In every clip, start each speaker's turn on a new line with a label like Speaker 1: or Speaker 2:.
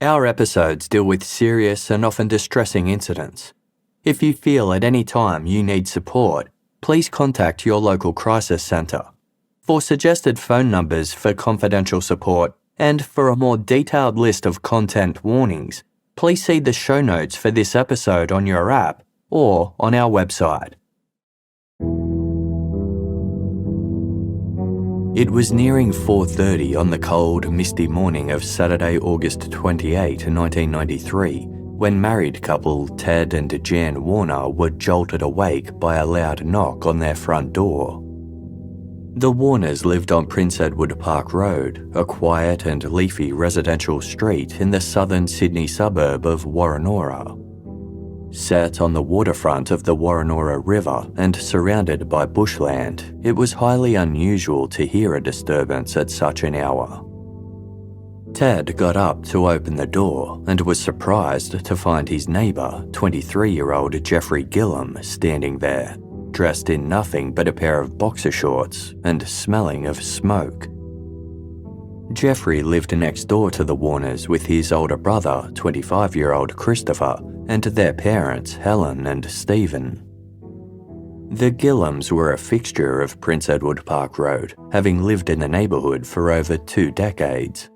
Speaker 1: Our episodes deal with serious and often distressing incidents. If you feel at any time you need support, please contact your local crisis centre. For suggested phone numbers for confidential support and for a more detailed list of content warnings, please see the show notes for this episode on your app or on our website. It was nearing 4:30 on the cold, misty morning of Saturday, August 28, 1993, when married couple Ted and Jan Warner were jolted awake by a loud knock on their front door. The Warners lived on Prince Edward Park Road, a quiet and leafy residential street in the southern Sydney suburb of Woronora. Set on the waterfront of the Woronora River and surrounded by bushland, it was highly unusual to hear a disturbance at such an hour. Ted got up to open the door and was surprised to find his neighbour, 23-year-old Jeffrey Gilham, standing there, dressed in nothing but a pair of boxer shorts and smelling of smoke. Jeffrey lived next door to the Warners with his older brother, 25-year-old Christopher, and their parents, Helen and Stephen. The Gillums were a fixture of Prince Edward Park Road, having lived in the neighbourhood for over 2 decades.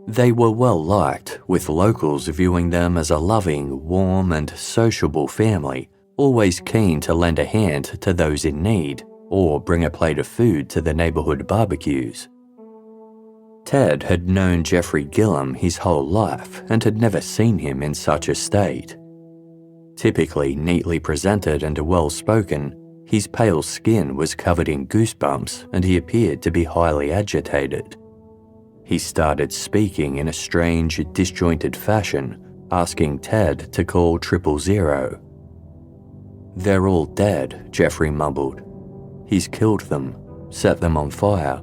Speaker 1: They were well liked, with locals viewing them as a loving, warm and sociable family, always keen to lend a hand to those in need or bring a plate of food to the neighbourhood barbecues. Ted had known Jeffrey Gilham his whole life and had never seen him in such a state. Typically neatly presented and well-spoken, his pale skin was covered in goosebumps and he appeared to be highly agitated. He started speaking in a strange, disjointed fashion, asking Ted to call 000. "They're all dead," Jeffrey mumbled. "He's killed them, set them on fire."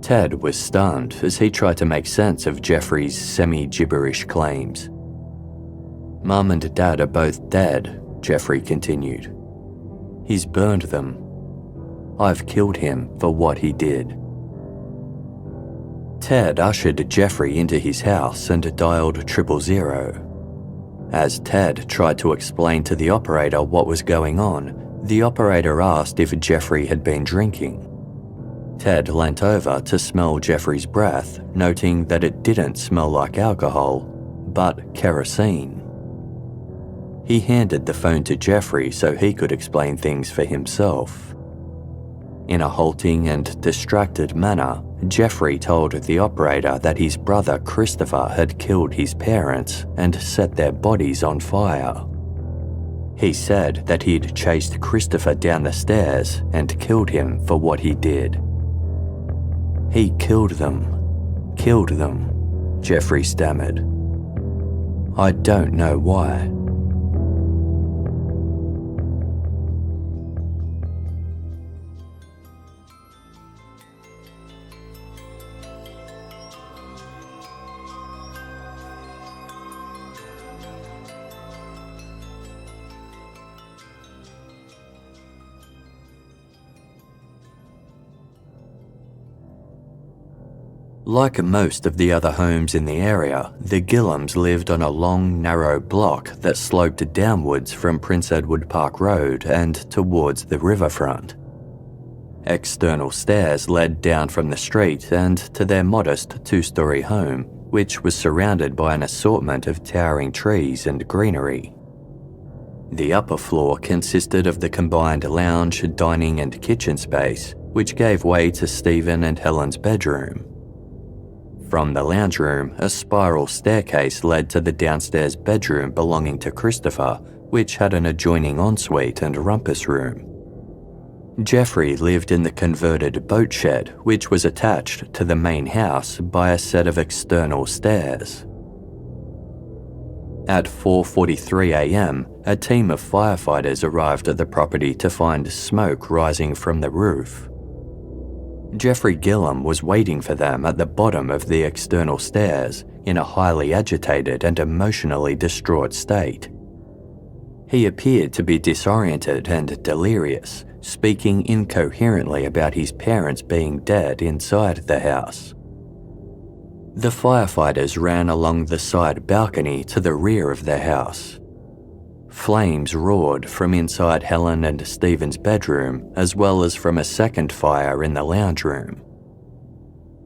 Speaker 1: Ted was stunned as he tried to make sense of Jeffrey's semi-gibberish claims. "Mum and Dad are both dead," Jeffrey continued. "He's burned them. I've killed him for what he did." Ted ushered Jeffrey into his house and dialed 000. As Ted tried to explain to the operator what was going on, the operator asked if Jeffrey had been drinking. Ted leant over to smell Jeffrey's breath, noting that it didn't smell like alcohol, but kerosene. He handed the phone to Jeffrey so he could explain things for himself. In a halting and distracted manner, Jeffrey told the operator that his brother Christopher had killed his parents and set their bodies on fire. He said that he'd chased Christopher down the stairs and killed him for what he did. "He killed them, Jeffrey stammered. "I don't know why." Like most of the other homes in the area, the Gillums lived on a long, narrow block that sloped downwards from Prince Edward Park Road and towards the riverfront. External stairs led down from the street and to their modest 2-storey home, which was surrounded by an assortment of towering trees and greenery. The upper floor consisted of the combined lounge, dining and kitchen space, which gave way to Stephen and Helen's bedroom. From the lounge room, a spiral staircase led to the downstairs bedroom belonging to Christopher, which had an adjoining ensuite and rumpus room. Jeffrey lived in the converted boat shed, which was attached to the main house by a set of external stairs. At 4:43 a.m, a team of firefighters arrived at the property to find smoke rising from the roof. Jeffrey Gilham was waiting for them at the bottom of the external stairs in a highly agitated and emotionally distraught state. He appeared to be disoriented and delirious, speaking incoherently about his parents being dead inside the house. The firefighters ran along the side balcony to the rear of their house. Flames roared from inside Helen and Stephen's bedroom, as well as from a second fire in the lounge room.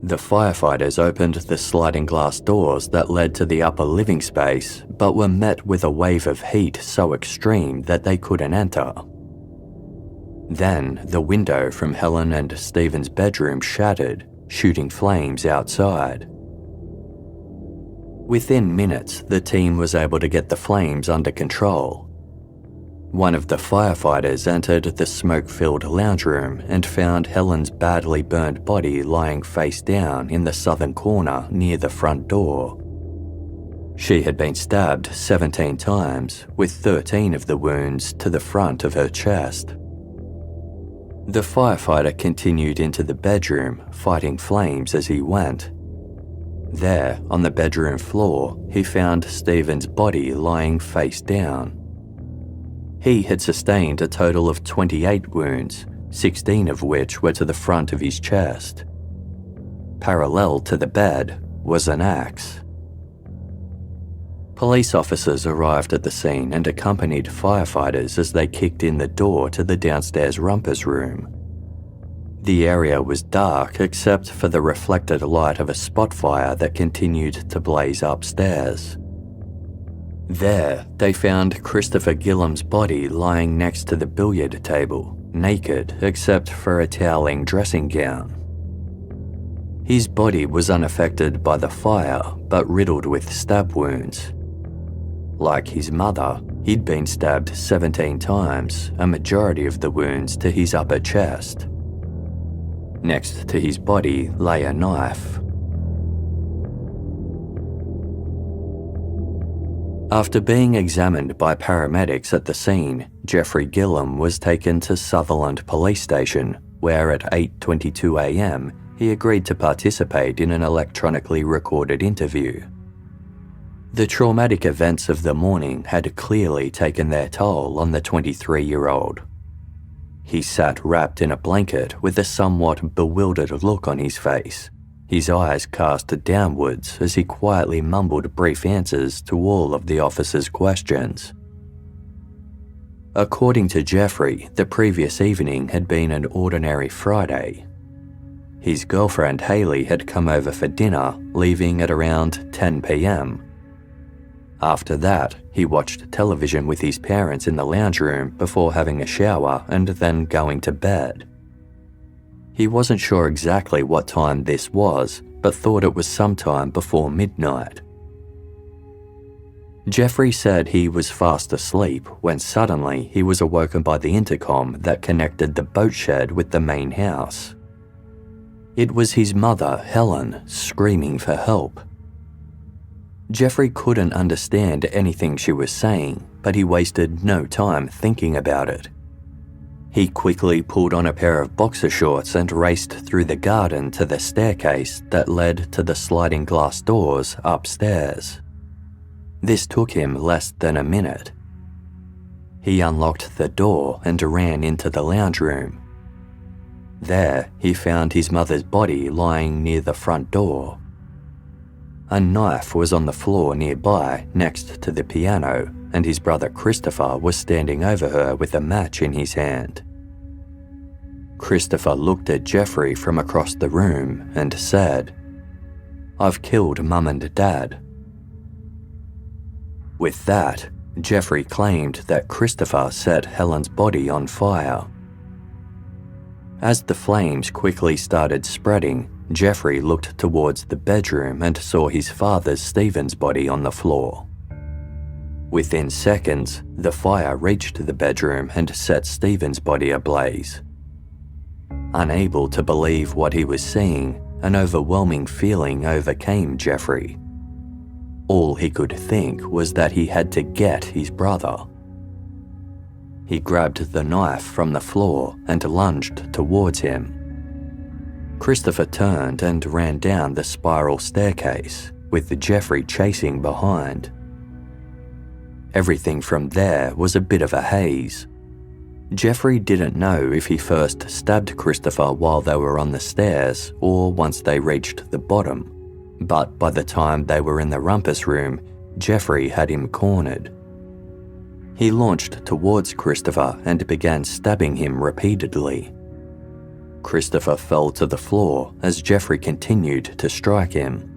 Speaker 1: The firefighters opened the sliding glass doors that led to the upper living space, but were met with a wave of heat so extreme that they couldn't enter. Then, the window from Helen and Stephen's bedroom shattered, shooting flames outside. Within minutes, the team was able to get the flames under control. One of the firefighters entered the smoke-filled lounge room and found Helen's badly burnt body lying face down in the southern corner near the front door. She had been stabbed 17 times, with 13 of the wounds to the front of her chest. The firefighter continued into the bedroom, fighting flames as he went. There, on the bedroom floor, he found Stephen's body lying face down. He had sustained a total of 28 wounds, 16 of which were to the front of his chest. Parallel to the bed was an axe. Police officers arrived at the scene and accompanied firefighters as they kicked in the door to the downstairs rumpus room. The area was dark except for the reflected light of a spot fire that continued to blaze upstairs. There, they found Christopher Gilham's body lying next to the billiard table, naked except for a toweling dressing gown. His body was unaffected by the fire, but riddled with stab wounds. Like his mother, he'd been stabbed 17 times, a majority of the wounds to his upper chest. Next to his body lay a knife. After being examined by paramedics at the scene, Jeffrey Gilham was taken to Sutherland Police Station, where at 8:22 a.m. he agreed to participate in an electronically recorded interview. The traumatic events of the morning had clearly taken their toll on the 23-year-old. He sat wrapped in a blanket with a somewhat bewildered look on his face, his eyes cast downwards as he quietly mumbled brief answers to all of the officers' questions. According to Jeffrey, the previous evening had been an ordinary Friday. His girlfriend Hayley had come over for dinner, leaving at around 10 p.m. After that, he watched television with his parents in the lounge room before having a shower and then going to bed. He wasn't sure exactly what time this was, but thought it was sometime before midnight. Jeffrey said he was fast asleep when suddenly he was awoken by the intercom that connected the boat shed with the main house. It was his mother, Helen, screaming for help. Jeffrey couldn't understand anything she was saying, but he wasted no time thinking about it. He quickly pulled on a pair of boxer shorts and raced through the garden to the staircase that led to the sliding glass doors upstairs. This took him less than a minute. He unlocked the door and ran into the lounge room. There, he found his mother's body lying near the front door. A knife was on the floor nearby next to the piano, and his brother Christopher was standing over her with a match in his hand. Christopher looked at Jeffrey from across the room and said, "I've killed Mum and Dad." With that, Jeffrey claimed that Christopher set Helen's body on fire. As the flames quickly started spreading, Jeffrey looked towards the bedroom and saw his father Stephen's body on the floor. Within seconds, the fire reached the bedroom and set Stephen's body ablaze. Unable to believe what he was seeing, an overwhelming feeling overcame Jeffrey. All he could think was that he had to get his brother. He grabbed the knife from the floor and lunged towards him. Christopher turned and ran down the spiral staircase, with Jeffrey chasing behind. Everything from there was a bit of a haze. Jeffrey didn't know if he first stabbed Christopher while they were on the stairs or once they reached the bottom. But by the time they were in the rumpus room, Jeffrey had him cornered. He launched towards Christopher and began stabbing him repeatedly. Christopher fell to the floor as Jeffrey continued to strike him.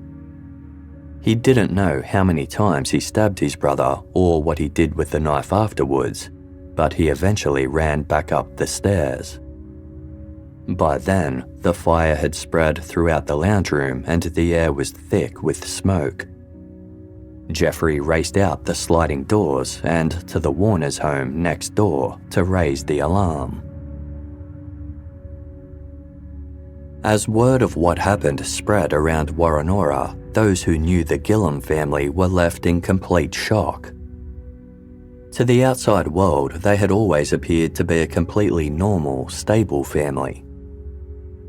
Speaker 1: He didn't know how many times he stabbed his brother or what he did with the knife afterwards, but he eventually ran back up the stairs. By then, the fire had spread throughout the lounge room and the air was thick with smoke. Jeffrey raced out the sliding doors and to the Warners' home next door to raise the alarm. As word of what happened spread around Woronora, those who knew the Gilham family were left in complete shock. To the outside world, they had always appeared to be a completely normal, stable family.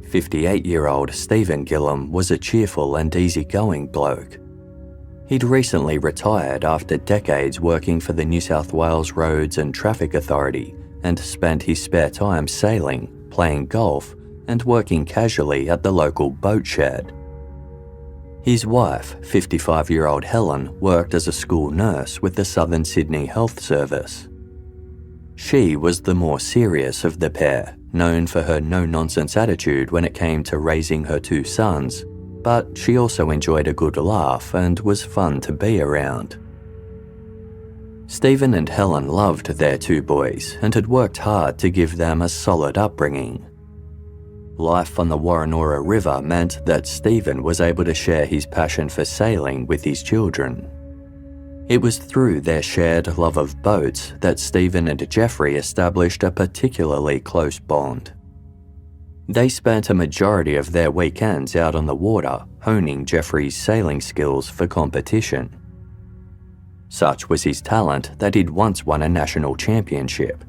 Speaker 1: 58-year-old Stephen Gilham was a cheerful and easygoing bloke. He'd recently retired after decades working for the New South Wales Roads and Traffic Authority and spent his spare time sailing, playing golf, and working casually at the local boat shed. His wife, 55-year-old Helen, worked as a school nurse with the Southern Sydney Health Service. She was the more serious of the pair, known for her no-nonsense attitude when it came to raising her two sons, but she also enjoyed a good laugh and was fun to be around. Stephen and Helen loved their two boys and had worked hard to give them a solid upbringing. Life on the Woronora River meant that Stephen was able to share his passion for sailing with his children. It was through their shared love of boats that Stephen and Jeffrey established a particularly close bond. They spent a majority of their weekends out on the water, honing Jeffrey's sailing skills for competition. Such was his talent that he'd once won a national championship.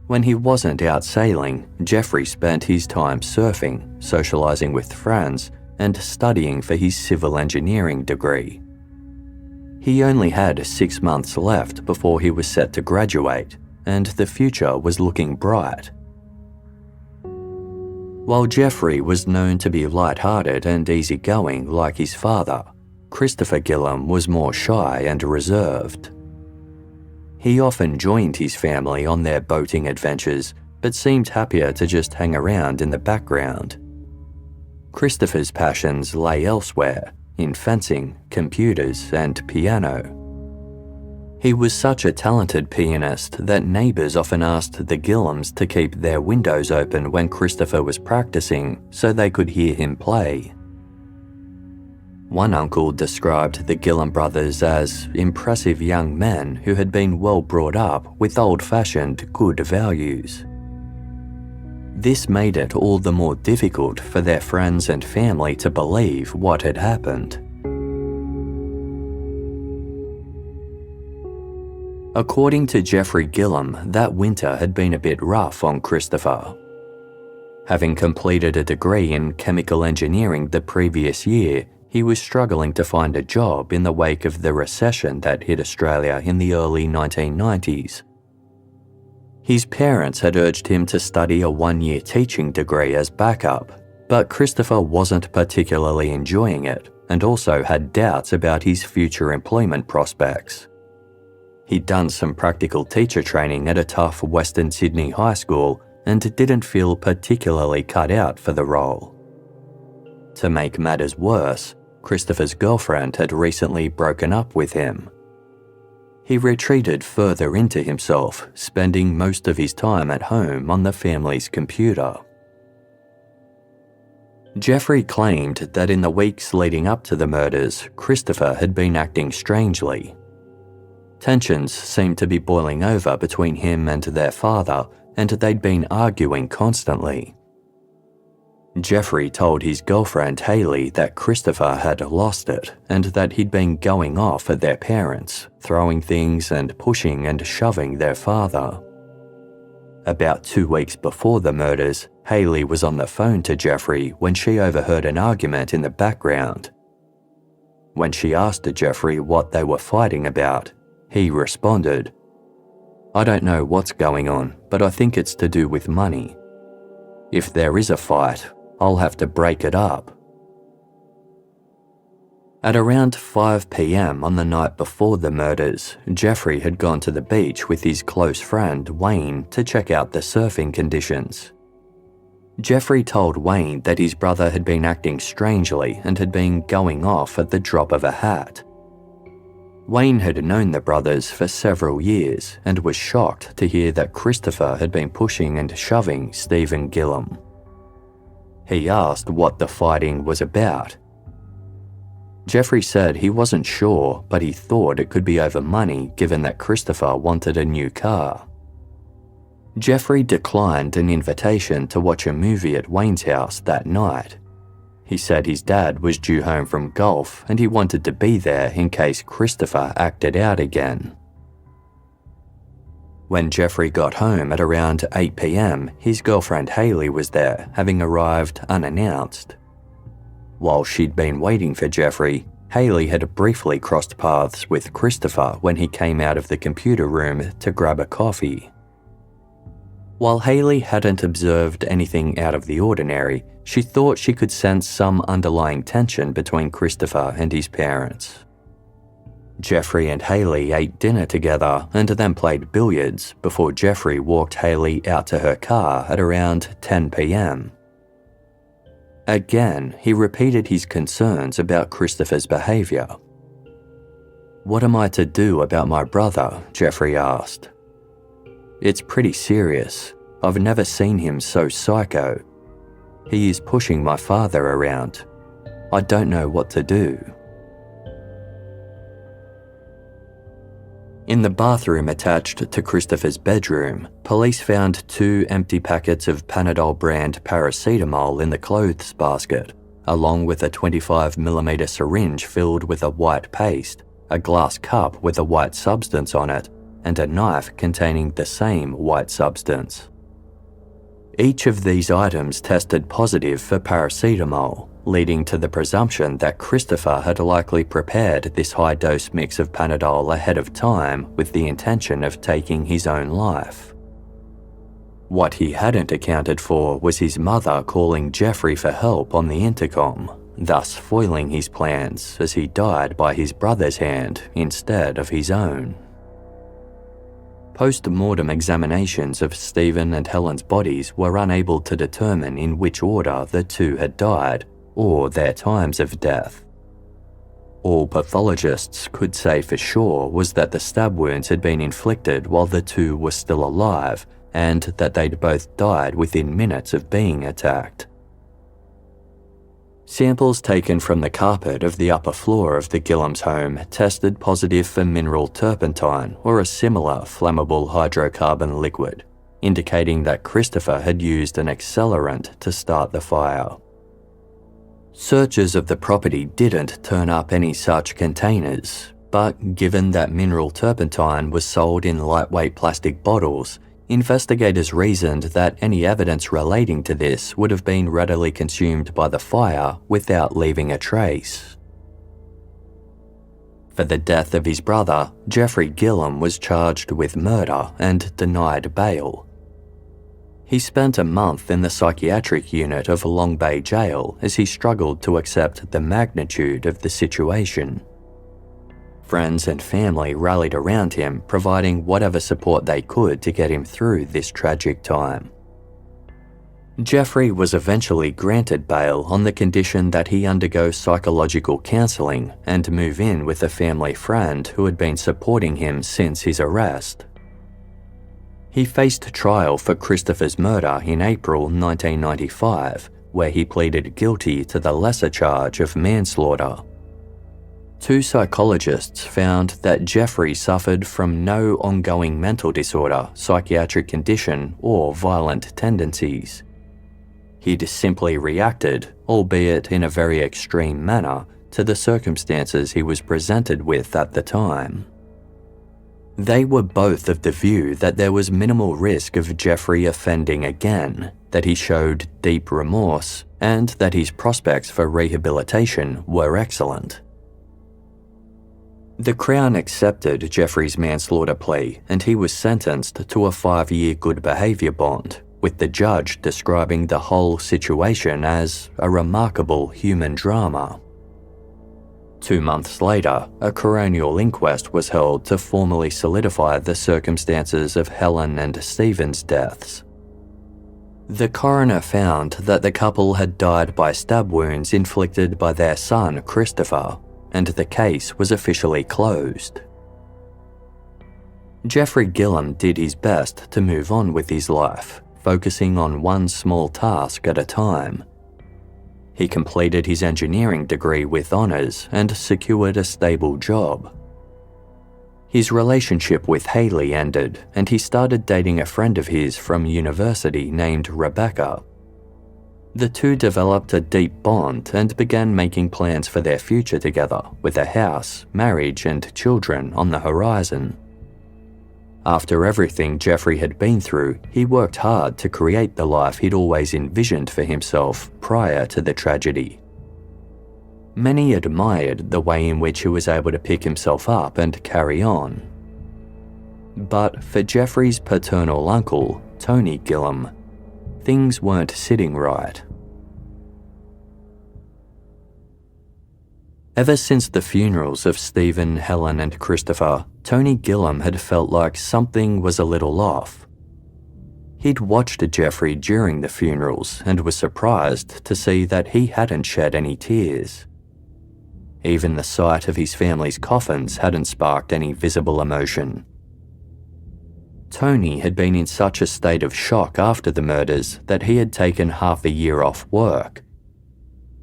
Speaker 1: When he wasn't out sailing, Jeffrey spent his time surfing, socialising with friends, and studying for his civil engineering degree. He only had 6 months left before he was set to graduate, and the future was looking bright. While Jeffrey was known to be light-hearted and easygoing like his father, Christopher Gilham was more shy and reserved. He often joined his family on their boating adventures, but seemed happier to just hang around in the background. Christopher's passions lay elsewhere, in fencing, computers, and piano. He was such a talented pianist that neighbours often asked the Gilhams to keep their windows open when Christopher was practicing so they could hear him play. One uncle described the Gilham brothers as impressive young men who had been well brought up with old-fashioned good values. This made it all the more difficult for their friends and family to believe what had happened. According to Jeffrey Gilham, that winter had been a bit rough on Christopher. Having completed a degree in chemical engineering the previous year, he was struggling to find a job in the wake of the recession that hit Australia in the early 1990s. His parents had urged him to study a 1-year teaching degree as backup, but Christopher wasn't particularly enjoying it and also had doubts about his future employment prospects. He'd done some practical teacher training at a tough Western Sydney high school and didn't feel particularly cut out for the role. To make matters worse, Christopher's girlfriend had recently broken up with him. He retreated further into himself, spending most of his time at home on the family's computer. Jeffrey claimed that in the weeks leading up to the murders, Christopher had been acting strangely. Tensions seemed to be boiling over between him and their father, and they'd been arguing constantly. Jeffrey told his girlfriend Hayley that Christopher had lost it and that he'd been going off at their parents, throwing things and pushing and shoving their father. About 2 weeks before the murders, Hayley was on the phone to Jeffrey when she overheard an argument in the background. When she asked Jeffrey what they were fighting about, he responded, "I don't know what's going on, but I think it's to do with money. If there is a fight, I'll have to break it up." At around 5 p.m. on the night before the murders, Jeffrey had gone to the beach with his close friend Wayne to check out the surfing conditions. Jeffrey told Wayne that his brother had been acting strangely and had been going off at the drop of a hat. Wayne had known the brothers for several years and was shocked to hear that Christopher had been pushing and shoving Stephen Gilham. He asked what the fighting was about. Jeffrey said he wasn't sure, but he thought it could be over money given that Christopher wanted a new car. Jeffrey declined an invitation to watch a movie at Wayne's house that night. He said his dad was due home from golf and he wanted to be there in case Christopher acted out again. When Jeffrey got home at around 8 p.m, his girlfriend Haley was there, having arrived unannounced. While she'd been waiting for Jeffrey, Haley had briefly crossed paths with Christopher when he came out of the computer room to grab a coffee. While Haley hadn't observed anything out of the ordinary, she thought she could sense some underlying tension between Christopher and his parents. Jeffrey and Haley ate dinner together and then played billiards before Jeffrey walked Haley out to her car at around 10 p.m. Again, he repeated his concerns about Christopher's behaviour. "What am I to do about my brother?" Jeffrey asked. "It's pretty serious. I've never seen him so psycho. He is pushing my father around. I don't know what to do." In the bathroom attached to Christopher's bedroom, police found 2 empty packets of Panadol brand paracetamol in the clothes basket, along with a 25mm syringe filled with a white paste, a glass cup with a white substance on it, and a knife containing the same white substance. Each of these items tested positive for paracetamol, leading to the presumption that Christopher had likely prepared this high-dose mix of Panadol ahead of time with the intention of taking his own life. What he hadn't accounted for was his mother calling Jeffrey for help on the intercom, thus foiling his plans as he died by his brother's hand instead of his own. Post-mortem examinations of Stephen and Helen's bodies were unable to determine in which order the two had died or their times of death. All pathologists could say for sure was that the stab wounds had been inflicted while the two were still alive and that they'd both died within minutes of being attacked. Samples taken from the carpet of the upper floor of the Gilham's home tested positive for mineral turpentine or a similar flammable hydrocarbon liquid, indicating that Christopher had used an accelerant to start the fire. Searches of the property didn't turn up any such containers, but given that mineral turpentine was sold in lightweight plastic bottles, investigators reasoned that any evidence relating to this would have been readily consumed by the fire without leaving a trace. For the death of his brother, Jeffrey Gilham was charged with murder and denied bail. He spent a month in the psychiatric unit of Long Bay Jail as he struggled to accept the magnitude of the situation. Friends and family rallied around him, providing whatever support they could to get him through this tragic time. Jeffrey was eventually granted bail on the condition that he undergo psychological counselling and move in with a family friend who had been supporting him since his arrest. He faced trial for Christopher's murder in April 1995, where he pleaded guilty to the lesser charge of manslaughter. 2 psychologists found that Jeffrey suffered from no ongoing mental disorder, psychiatric condition, or violent tendencies. He'd simply reacted, albeit in a very extreme manner, to the circumstances he was presented with at the time. They were both of the view that there was minimal risk of Jeffrey offending again, that he showed deep remorse, and that his prospects for rehabilitation were excellent. The Crown accepted Jeffrey's manslaughter plea and he was sentenced to a 5-year good behaviour bond, with the judge describing the whole situation as a remarkable human drama. 2 months later, a coronial inquest was held to formally solidify the circumstances of Helen and Stephen's deaths. The coroner found that the couple had died by stab wounds inflicted by their son Christopher, and the case was officially closed. Jeffrey Gilham did his best to move on with his life, focusing on one small task at a time. He completed his engineering degree with honours and secured a stable job. His relationship with Hayley ended, and he started dating a friend of his from university named Rebecca. The two developed a deep bond and began making plans for their future together, with a house, marriage, and children on the horizon. After everything Jeffrey had been through, he worked hard to create the life he'd always envisioned for himself prior to the tragedy. Many admired the way in which he was able to pick himself up and carry on. But for Jeffrey's paternal uncle, Tony Gilham, things weren't sitting right. Ever since the funerals of Stephen, Helen, and Christopher, Tony Gilham had felt like something was a little off. He'd watched Jeffrey during the funerals and was surprised to see that he hadn't shed any tears. Even the sight of his family's coffins hadn't sparked any visible emotion. Tony had been in such a state of shock after the murders that he had taken half a year off work.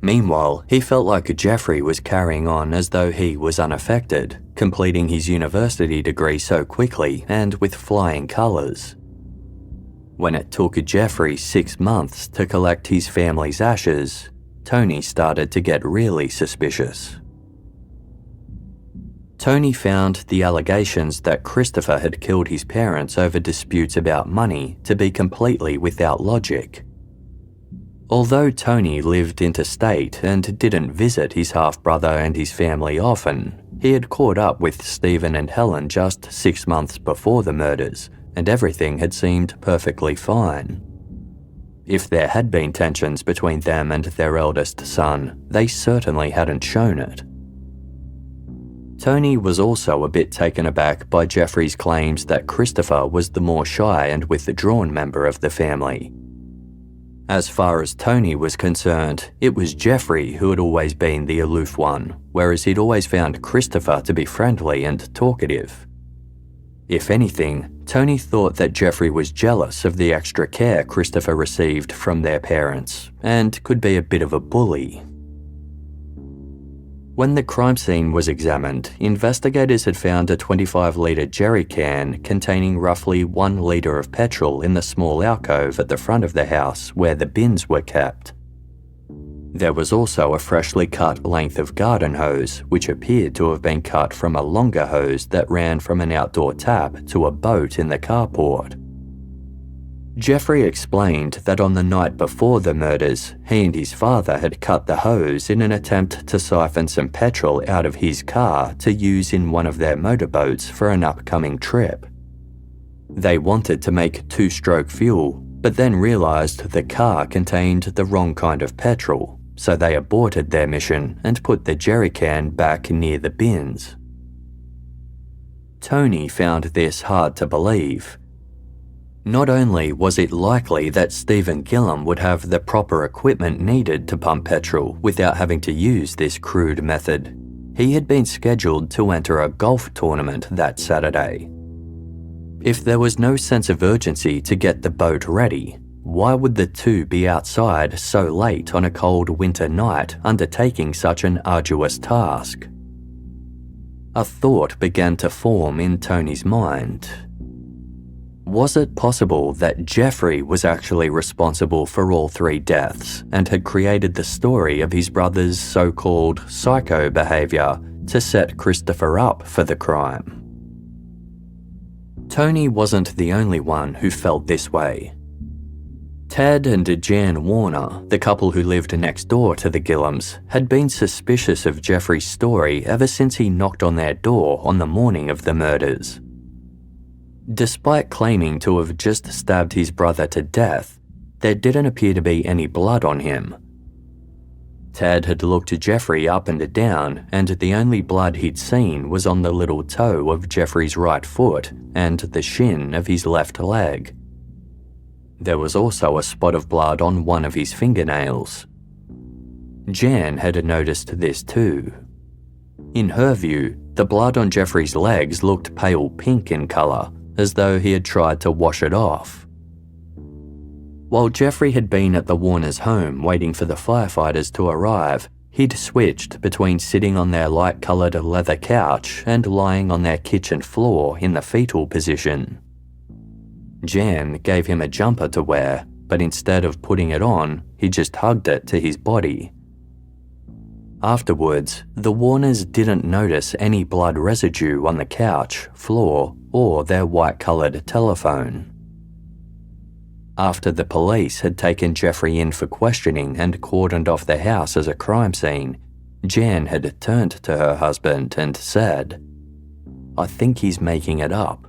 Speaker 1: Meanwhile, he felt like Jeffrey was carrying on as though he was unaffected, completing his university degree so quickly and with flying colours. When it took Jeffrey 6 months to collect his family's ashes, Tony started to get really suspicious. Tony found the allegations that Christopher had killed his parents over disputes about money to be completely without logic. Although Tony lived interstate and didn't visit his half-brother and his family often, he had caught up with Stephen and Helen just 6 months before the murders, and everything had seemed perfectly fine. If there had been tensions between them and their eldest son, they certainly hadn't shown it. Tony was also a bit taken aback by Jeffrey's claims that Christopher was the more shy and withdrawn member of the family. As far as Tony was concerned, it was Jeffrey who had always been the aloof one, whereas he'd always found Christopher to be friendly and talkative. If anything, Tony thought that Jeffrey was jealous of the extra care Christopher received from their parents, and could be a bit of a bully. When the crime scene was examined, investigators had found a 25-litre jerry can containing roughly 1 litre of petrol in the small alcove at the front of the house where the bins were kept. There was also a freshly cut length of garden hose, which appeared to have been cut from a longer hose that ran from an outdoor tap to a boat in the carport. Jeffrey explained that on the night before the murders, he and his father had cut the hose in an attempt to siphon some petrol out of his car to use in one of their motorboats for an upcoming trip. They wanted to make 2-stroke fuel, but then realised the car contained the wrong kind of petrol, so they aborted their mission and put the jerry can back near the bins. Tony found this hard to believe. Not only was it likely that Stephen Gilham would have the proper equipment needed to pump petrol without having to use this crude method, he had been scheduled to enter a golf tournament that Saturday. If there was no sense of urgency to get the boat ready, why would the two be outside so late on a cold winter night undertaking such an arduous task? A thought began to form in Tony's mind. Was it possible that Jeffrey was actually responsible for all 3 deaths and had created the story of his brother's so-called psycho behaviour to set Christopher up for the crime? Tony wasn't the only one who felt this way. Ted and Jan Warner, the couple who lived next door to the Gilhams, had been suspicious of Jeffrey's story ever since he knocked on their door on the morning of the murders. Despite claiming to have just stabbed his brother to death, there didn't appear to be any blood on him. Ted had looked Jeffrey up and down, and the only blood he'd seen was on the little toe of Jeffrey's right foot and the shin of his left leg. There was also a spot of blood on one of his fingernails. Jan had noticed this too. In her view, the blood on Jeffrey's legs looked pale pink in colour, as though he had tried to wash it off. While Jeffrey had been at the Warners' home waiting for the firefighters to arrive, he'd switched between sitting on their light-coloured leather couch and lying on their kitchen floor in the fetal position. Jan gave him a jumper to wear, but instead of putting it on, he just hugged it to his body. Afterwards, the Warners didn't notice any blood residue on the couch, floor, or their white-coloured telephone. After the police had taken Jeffrey in for questioning and cordoned off the house as a crime scene, Jan had turned to her husband and said, "I think he's making it up."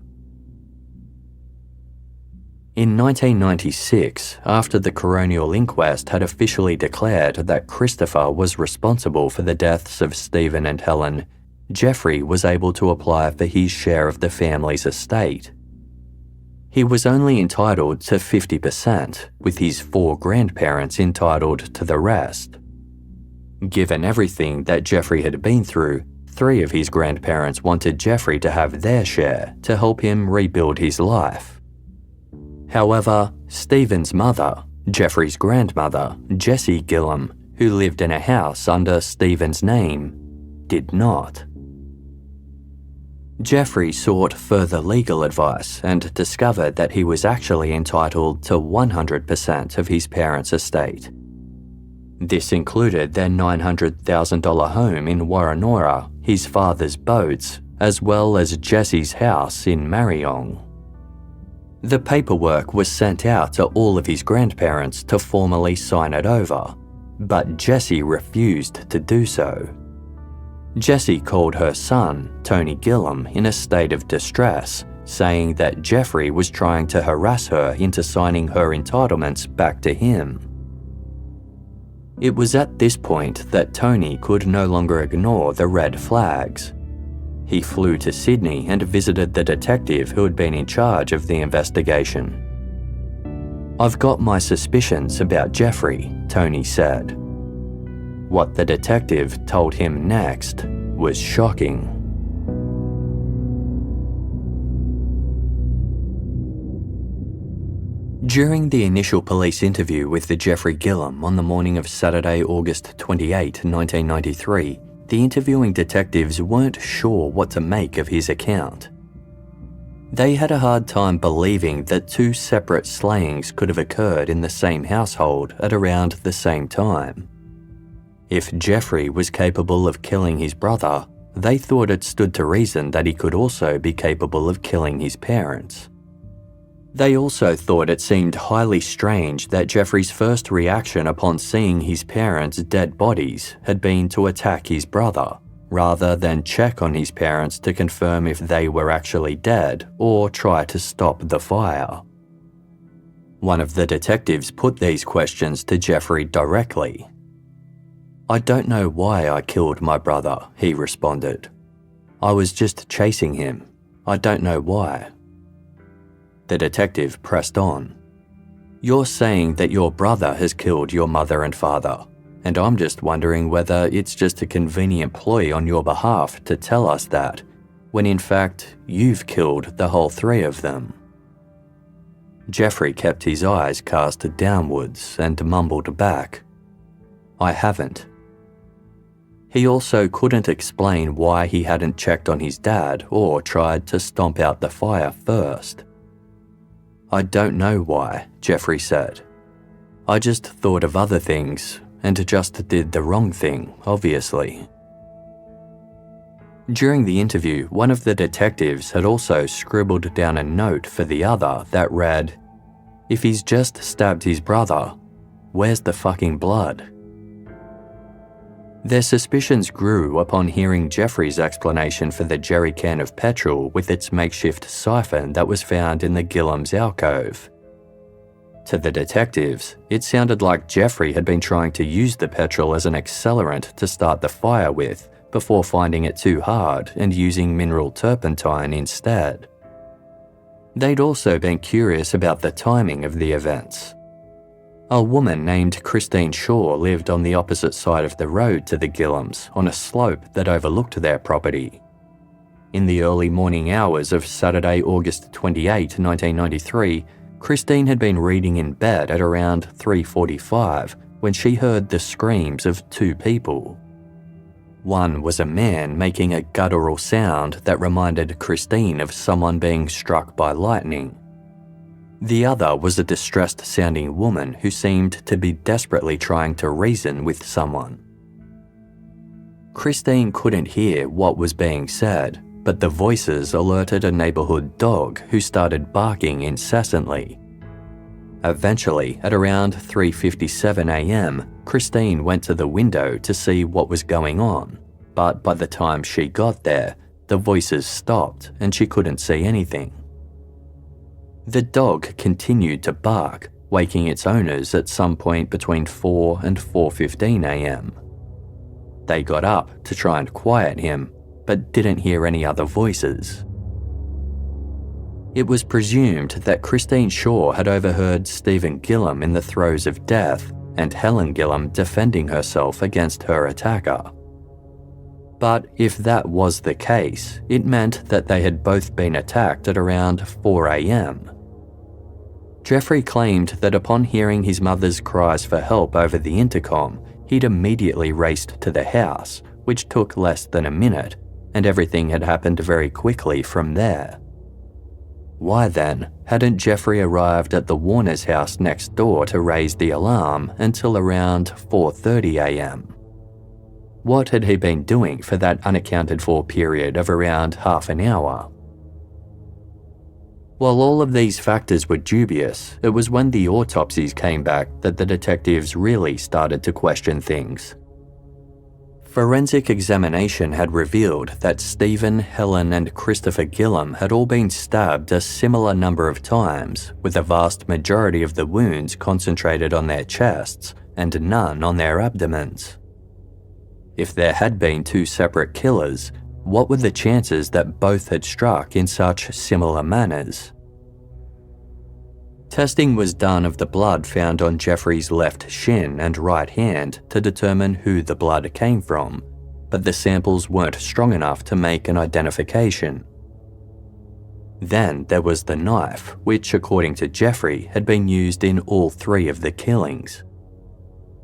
Speaker 1: In 1996, after the Coronial inquest had officially declared that Christopher was responsible for the deaths of Stephen and Helen, Jeffrey was able to apply for his share of the family's estate. He was only entitled to 50%, with his 4 grandparents entitled to the rest. Given everything that Jeffrey had been through, 3 of his grandparents wanted Jeffrey to have their share to help him rebuild his life. However, Stephen's mother, Jeffrey's grandmother, Jessie Gilham, who lived in a house under Stephen's name, did not. Jeffrey sought further legal advice and discovered that he was actually entitled to 100% of his parents' estate. This included their $900,000 home in Woronora, his father's boats, as well as Jessie's house in Mariong. The paperwork was sent out to all of his grandparents to formally sign it over, but Jessie refused to do so. Jessie called her son, Tony Gillum, in a state of distress, saying that Jeffrey was trying to harass her into signing her entitlements back to him. It was at this point that Tony could no longer ignore the red flags. He flew to Sydney and visited the detective who had been in charge of the investigation. "I've got my suspicions about Jeffrey," Tony said. What the detective told him next was shocking. During the initial police interview with the Jeffrey Gilham on the morning of Saturday, August 28, 1993, the interviewing detectives weren't sure what to make of his account. They had a hard time believing that 2 separate slayings could have occurred in the same household at around the same time. If Jeffrey was capable of killing his brother, they thought it stood to reason that he could also be capable of killing his parents. They also thought it seemed highly strange that Jeffrey's first reaction upon seeing his parents' dead bodies had been to attack his brother, rather than check on his parents to confirm if they were actually dead or try to stop the fire. One of the detectives put these questions to Jeffrey directly. "I don't know why I killed my brother," he responded. "I was just chasing him. I don't know why." The detective pressed on. "You're saying that your brother has killed your mother and father, and I'm just wondering whether it's just a convenient ploy on your behalf to tell us that, when in fact you've killed the whole 3 of them." Jeffrey kept his eyes cast downwards and mumbled back, "I haven't." He also couldn't explain why he hadn't checked on his dad or tried to stomp out the fire first. "I don't know why," Jeffrey said. "I just thought of other things and just did the wrong thing, obviously." During the interview, one of the detectives had also scribbled down a note for the other that read, "If he's just stabbed his brother, where's the fucking blood?" Their suspicions grew upon hearing Jeffrey's explanation for the jerry can of petrol with its makeshift siphon that was found in the Gilham's alcove. To the detectives, it sounded like Jeffrey had been trying to use the petrol as an accelerant to start the fire with, before finding it too hard and using mineral turpentine instead. They'd also been curious about the timing of the events. A woman named Christine Shaw lived on the opposite side of the road to the Gillums on a slope that overlooked their property. In the early morning hours of Saturday, August 28, 1993, Christine had been reading in bed at around 3:45 when she heard the screams of two people. One was a man making a guttural sound that reminded Christine of someone being struck by lightning. The other was a distressed-sounding woman who seemed to be desperately trying to reason with someone. Christine couldn't hear what was being said, but the voices alerted a neighbourhood dog who started barking incessantly. Eventually, at around 3:57 a.m, Christine went to the window to see what was going on, but by the time she got there, the voices stopped and she couldn't see anything. The dog continued to bark, waking its owners at some point between 4 and 4:15 a.m. They got up to try and quiet him, but didn't hear any other voices. It was presumed that Christine Shaw had overheard Stephen Gilham in the throes of death and Helen Gilham defending herself against her attacker. But if that was the case, it meant that they had both been attacked at around 4 a.m. Jeffrey claimed that upon hearing his mother's cries for help over the intercom, he'd immediately raced to the house, which took less than a minute, and everything had happened very quickly from there. Why then hadn't Jeffrey arrived at the Warner's house next door to raise the alarm until around 4:30 a.m? What had he been doing for that unaccounted for period of around half an hour? While all of these factors were dubious, it was when the autopsies came back that the detectives really started to question things. Forensic examination had revealed that Stephen, Helen and Christopher Gilham had all been stabbed a similar number of times, with a vast majority of the wounds concentrated on their chests and none on their abdomens. If there had been two separate killers, what were the chances that both had struck in such similar manners? Testing was done of the blood found on Jeffrey's left shin and right hand to determine who the blood came from, but the samples weren't strong enough to make an identification. Then there was the knife, which, according to Jeffrey, had been used in all three of the killings.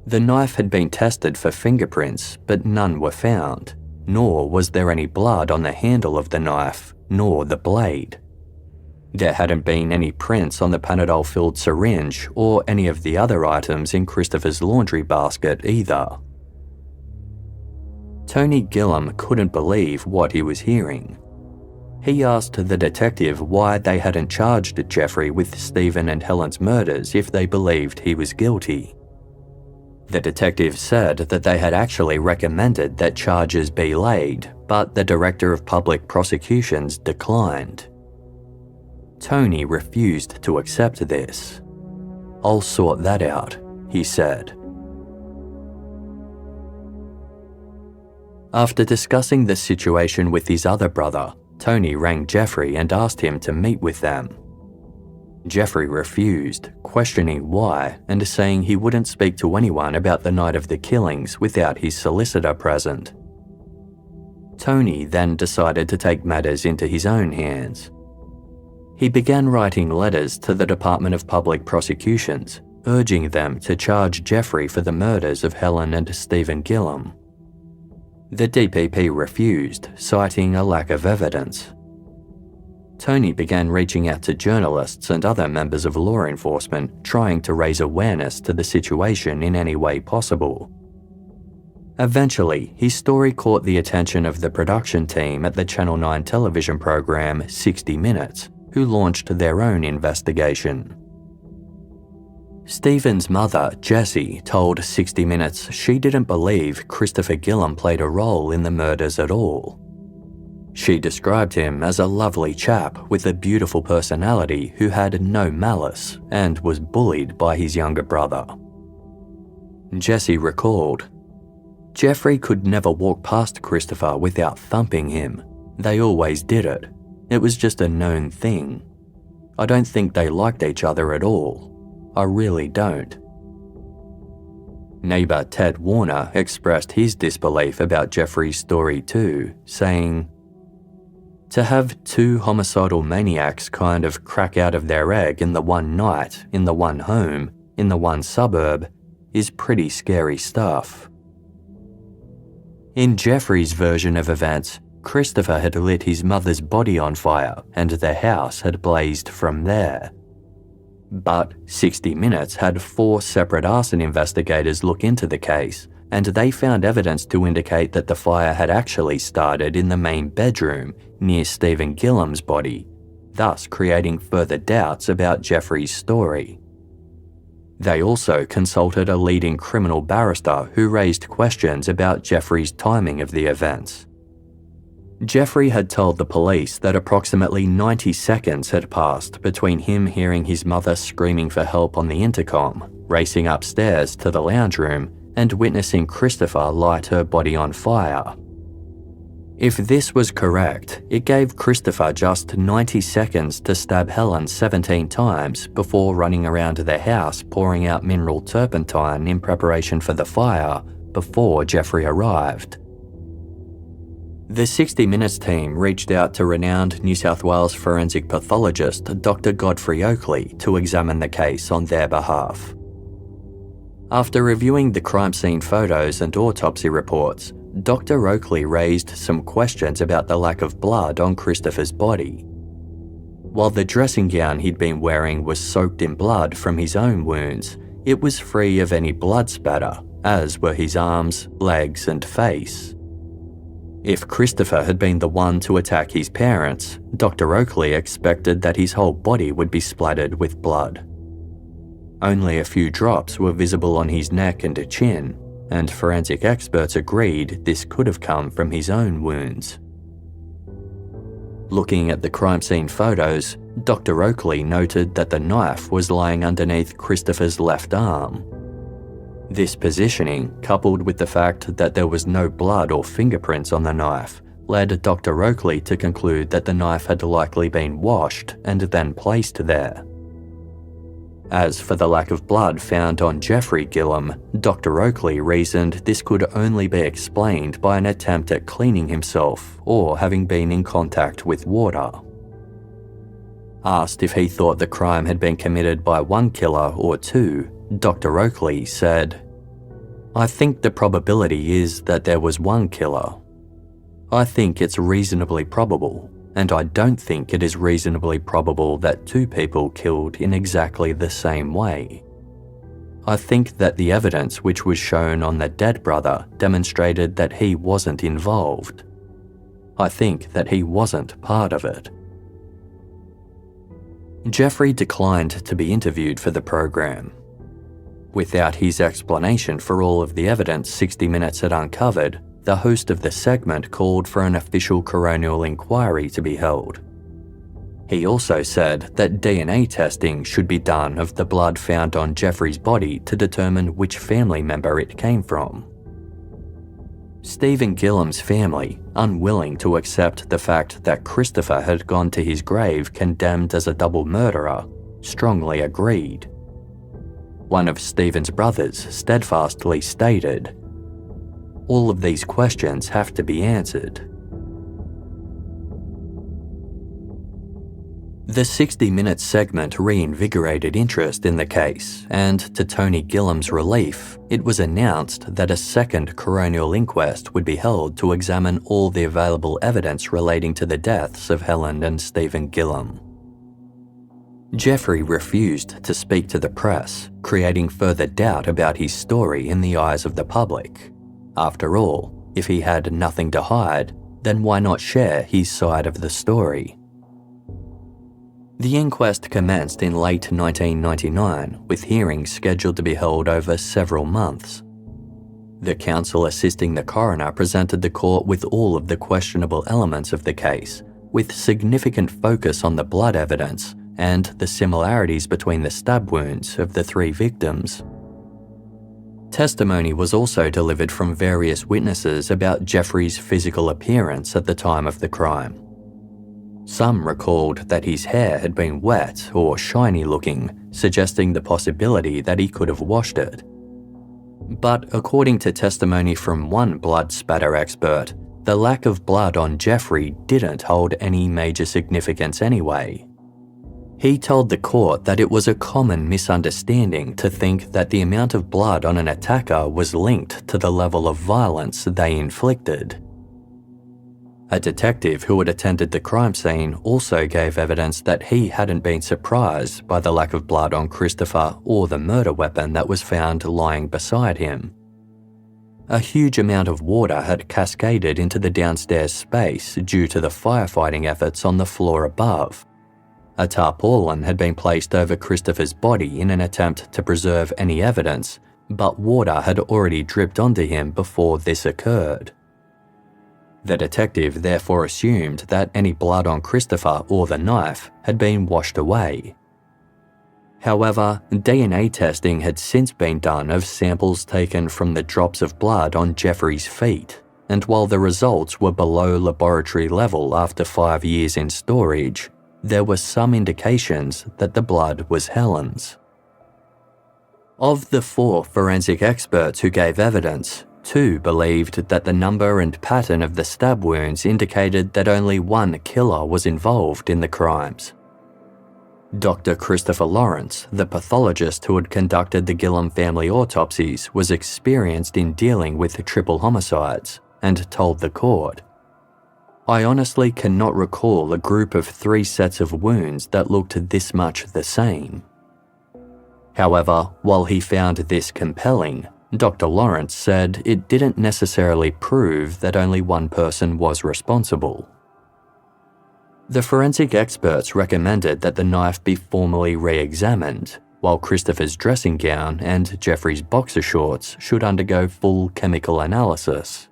Speaker 1: The knife had been tested for fingerprints, but none were found, nor was there any blood on the handle of the knife, nor the blade. There hadn't been any prints on the Panadol-filled syringe or any of the other items in Christopher's laundry basket either. Tony Gillum couldn't believe what he was hearing. He asked the detective why they hadn't charged Jeffrey with Stephen and Helen's murders if they believed he was guilty. The detective said that they had actually recommended that charges be laid, but the Director of Public Prosecutions declined. Tony refused to accept this. "I'll sort that out," he said. After discussing the situation with his other brother, Tony rang Jeffrey and asked him to meet with them. Jeffrey refused, questioning why and saying he wouldn't speak to anyone about the night of the killings without his solicitor present. Tony then decided to take matters into his own hands. He began writing letters to the Department of Public Prosecutions, urging them to charge Jeffrey for the murders of Helen and Stephen Gilham. The DPP refused, citing a lack of evidence. Tony began reaching out to journalists and other members of law enforcement, trying to raise awareness to the situation in any way possible. Eventually, his story caught the attention of the production team at the Channel 9 television program 60 Minutes, who launched their own investigation. Stephen's mother, Jessie, told 60 Minutes she didn't believe Christopher Gilham played a role in the murders at all. She described him as a lovely chap with a beautiful personality who had no malice and was bullied by his younger brother. Jessie recalled, "Jeffrey could never walk past Christopher without thumping him. They always did it. It was just a known thing. I don't think they liked each other at all. I really don't." Neighbour Ted Warner expressed his disbelief about Jeffrey's story too, saying, "To have two homicidal maniacs kind of crack out of their egg in the one night, in the one home, in the one suburb, is pretty scary stuff." In Jeffrey's version of events, Christopher had lit his mother's body on fire and the house had blazed from there. But 60 Minutes had 4 separate arson investigators look into the case, and they found evidence to indicate that the fire had actually started in the main bedroom near Stephen Gilham's body, thus creating further doubts about Jeffrey's story. They also consulted a leading criminal barrister who raised questions about Jeffrey's timing of the events. Jeffrey had told the police that approximately 90 seconds had passed between him hearing his mother screaming for help on the intercom, racing upstairs to the lounge room, and witnessing Christopher light her body on fire. If this was correct, it gave Christopher just 90 seconds to stab Helen 17 times before running around the house pouring out mineral turpentine in preparation for the fire before Jeffrey arrived. The 60 Minutes team reached out to renowned New South Wales forensic pathologist Dr. Godfrey Oakley to examine the case on their behalf. After reviewing the crime scene photos and autopsy reports, Dr. Oakley raised some questions about the lack of blood on Christopher's body. While the dressing gown he'd been wearing was soaked in blood from his own wounds, it was free of any blood spatter, as were his arms, legs, and face. If Christopher had been the one to attack his parents, Dr. Oakley expected that his whole body would be splattered with blood. Only a few drops were visible on his neck and chin, and forensic experts agreed this could have come from his own wounds. Looking at the crime scene photos, Dr. Oakley noted that the knife was lying underneath Christopher's left arm. This positioning, coupled with the fact that there was no blood or fingerprints on the knife, led Dr. Oakley to conclude that the knife had likely been washed and then placed there. As for the lack of blood found on Jeffrey Gilham, Dr. Oakley reasoned this could only be explained by an attempt at cleaning himself or having been in contact with water. Asked if he thought the crime had been committed by one killer or two, Dr. Oakley said, "I think the probability is that there was one killer. I think it's reasonably probable, and I don't think it is reasonably probable that 2 people killed in exactly the same way. I think that the evidence which was shown on the dead brother demonstrated that he wasn't involved. I think that he wasn't part of it." Jeffrey declined to be interviewed for the program. Without his explanation for all of the evidence 60 Minutes had uncovered, the host of the segment called for an official coronial inquiry to be held. He also said that DNA testing should be done of the blood found on Jeffrey's body to determine which family member it came from. Stephen Gilham's family, unwilling to accept the fact that Christopher had gone to his grave condemned as a double murderer, strongly agreed. One of Stephen's brothers steadfastly stated, "All of these questions have to be answered." The 60 Minutes segment reinvigorated interest in the case, and to Tony Gilham's relief, it was announced that a second coronial inquest would be held to examine all the available evidence relating to the deaths of Helen and Stephen Gilham. Jeffrey refused to speak to the press, creating further doubt about his story in the eyes of the public. After all, if he had nothing to hide, then why not share his side of the story? The inquest commenced in late 1999, with hearings scheduled to be held over several months. The counsel assisting the coroner presented the court with all of the questionable elements of the case, with significant focus on the blood evidence and the similarities between the stab wounds of the three victims. Testimony was also delivered from various witnesses about Jeffrey's physical appearance at the time of the crime. Some recalled that his hair had been wet or shiny looking, suggesting the possibility that he could have washed it. But according to testimony from one blood spatter expert, the lack of blood on Jeffrey didn't hold any major significance anyway. He told the court that it was a common misunderstanding to think that the amount of blood on an attacker was linked to the level of violence they inflicted. A detective who had attended the crime scene also gave evidence that he hadn't been surprised by the lack of blood on Christopher or the murder weapon that was found lying beside him. A huge amount of water had cascaded into the downstairs space due to the firefighting efforts on the floor above. A tarpaulin had been placed over Christopher's body in an attempt to preserve any evidence, but water had already dripped onto him before this occurred. The detective therefore assumed that any blood on Christopher or the knife had been washed away. However, DNA testing had since been done of samples taken from the drops of blood on Jeffrey's feet, and while the results were below laboratory level after 5 years in storage, there were some indications that the blood was Helen's. Of the 4 forensic experts who gave evidence, 2 believed that the number and pattern of the stab wounds indicated that only one killer was involved in the crimes. Dr. Christopher Lawrence, the pathologist who had conducted the Gilham family autopsies, was experienced in dealing with triple homicides and told the court, "I honestly cannot recall a group of 3 sets of wounds that looked this much the same." However, while he found this compelling, Dr. Lawrence said it didn't necessarily prove that only one person was responsible. The forensic experts recommended that the knife be formally re-examined, while Christopher's dressing gown and Jeffrey's boxer shorts should undergo full chemical analysis.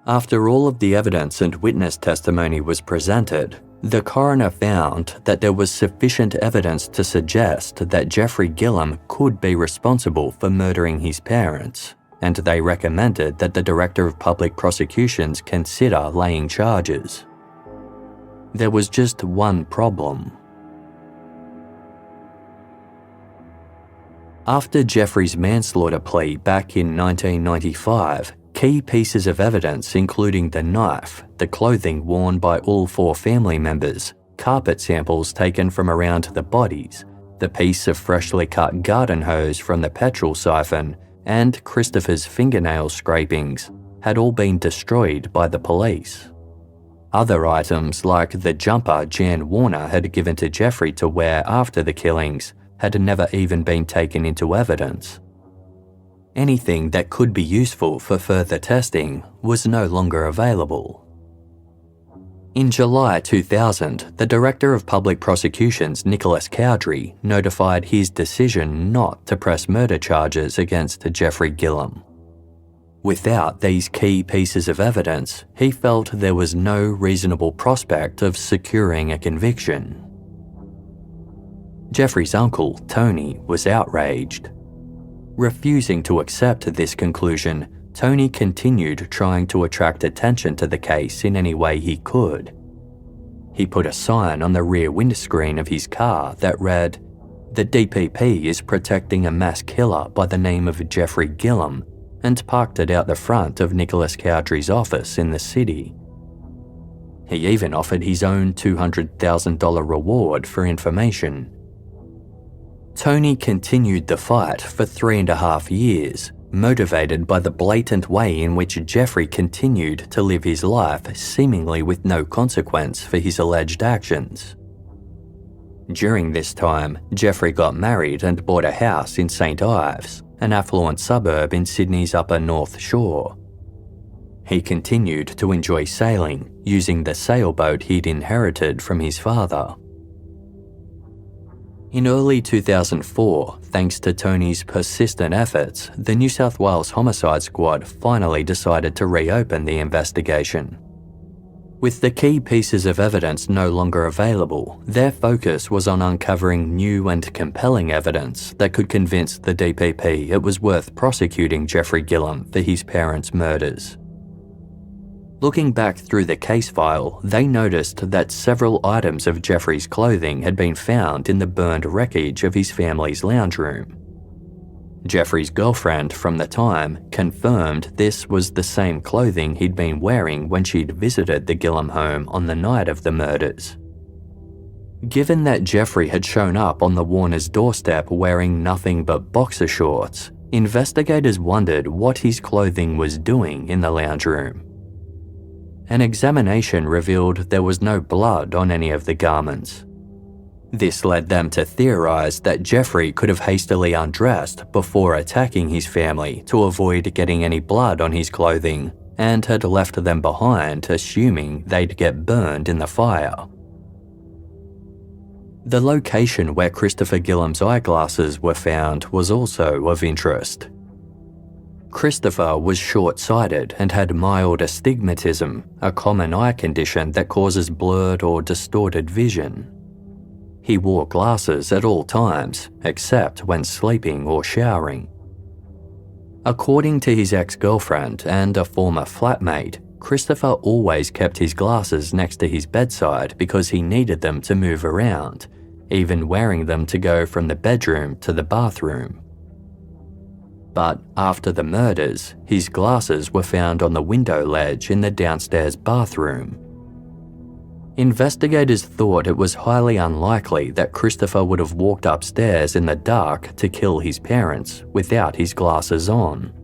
Speaker 1: After all of the evidence and witness testimony was presented, the coroner found that there was sufficient evidence to suggest that Jeffrey Gilham could be responsible for murdering his parents, and they recommended that the Director of Public Prosecutions consider laying charges. There was just one problem. After Jeffrey's manslaughter plea back in 1995, key pieces of evidence including the knife, the clothing worn by all 4 family members, carpet samples taken from around the bodies, the piece of freshly cut garden hose from the petrol siphon, and Christopher's fingernail scrapings had all been destroyed by the police. Other items like the jumper Jan Warner had given to Jeffrey to wear after the killings had never even been taken into evidence. Anything that could be useful for further testing was no longer available. In July 2000, the Director of Public Prosecutions, Nicholas Cowdery, notified his decision not to press murder charges against Jeffrey Gilham. Without these key pieces of evidence, he felt there was no reasonable prospect of securing a conviction. Jeffrey's uncle, Tony, was outraged. Refusing to accept this conclusion, Tony continued trying to attract attention to the case in any way he could. He put a sign on the rear windscreen of his car that read, "The DPP is protecting a mass killer by the name of Jeffrey Gilham," and parked it out the front of Nicholas Cowdery's office in the city. He even offered his own $200,000 reward for information. Tony continued the fight for 3.5 years, motivated by the blatant way in which Jeffrey continued to live his life seemingly with no consequence for his alleged actions. During this time, Jeffrey got married and bought a house in St. Ives, an affluent suburb in Sydney's Upper North Shore. He continued to enjoy sailing, using the sailboat he'd inherited from his father. In early 2004, thanks to Tony's persistent efforts, the New South Wales Homicide Squad finally decided to reopen the investigation. With the key pieces of evidence no longer available, their focus was on uncovering new and compelling evidence that could convince the DPP it was worth prosecuting Jeffrey Gilham for his parents' murders. Looking back through the case file, they noticed that several items of Jeffrey's clothing had been found in the burned wreckage of his family's lounge room. Jeffrey's girlfriend from the time confirmed this was the same clothing he'd been wearing when she'd visited the Gilham home on the night of the murders. Given that Jeffrey had shown up on the Warners' doorstep wearing nothing but boxer shorts, investigators wondered what his clothing was doing in the lounge room. An examination revealed there was no blood on any of the garments. This led them to theorize that Jeffrey could have hastily undressed before attacking his family to avoid getting any blood on his clothing, and had left them behind assuming they'd get burned in the fire. The location where Christopher Gilham's eyeglasses were found was also of interest. Christopher was short-sighted and had mild astigmatism, a common eye condition that causes blurred or distorted vision. He wore glasses at all times, except when sleeping or showering. According to his ex-girlfriend and a former flatmate, Christopher always kept his glasses next to his bedside because he needed them to move around, even wearing them to go from the bedroom to the bathroom. But after the murders, his glasses were found on the window ledge in the downstairs bathroom. Investigators thought it was highly unlikely that Christopher would have walked upstairs in the dark to kill his parents without his glasses on.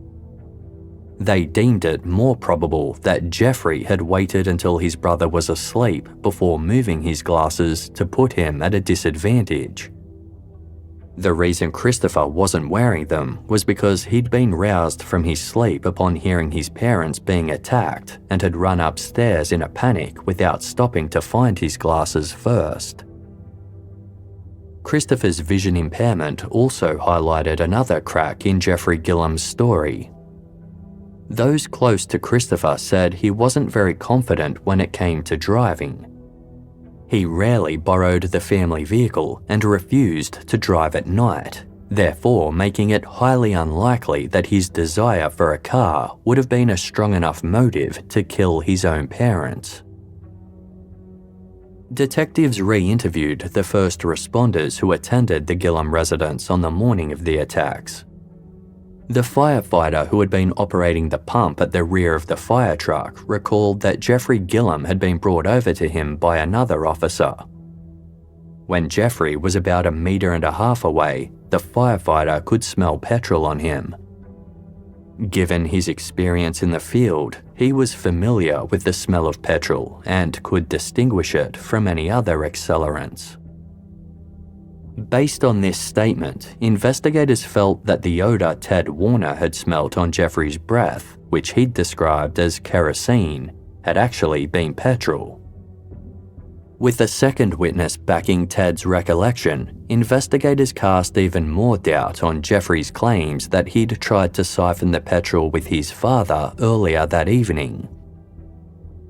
Speaker 1: They deemed it more probable that Jeffrey had waited until his brother was asleep before moving his glasses to put him at a disadvantage. The reason Christopher wasn't wearing them was because he'd been roused from his sleep upon hearing his parents being attacked and had run upstairs in a panic without stopping to find his glasses first. Christopher's vision impairment also highlighted another crack in Jeffrey Gilham's story. Those close to Christopher said he wasn't very confident when it came to driving. He rarely borrowed the family vehicle and refused to drive at night, therefore making it highly unlikely that his desire for a car would have been a strong enough motive to kill his own parents. Detectives re-interviewed the first responders who attended the Gilham residence on the morning of the attacks. The firefighter who had been operating the pump at the rear of the fire truck recalled that Jeffrey Gilham had been brought over to him by another officer. When Jeffrey was about 1.5 meters away, the firefighter could smell petrol on him. Given his experience in the field, he was familiar with the smell of petrol and could distinguish it from any other accelerants. Based on this statement, investigators felt that the odour Ted Warner had smelt on Jeffrey's breath, which he'd described as kerosene, had actually been petrol. With a second witness backing Ted's recollection, investigators cast even more doubt on Jeffrey's claims that he'd tried to siphon the petrol with his father earlier that evening.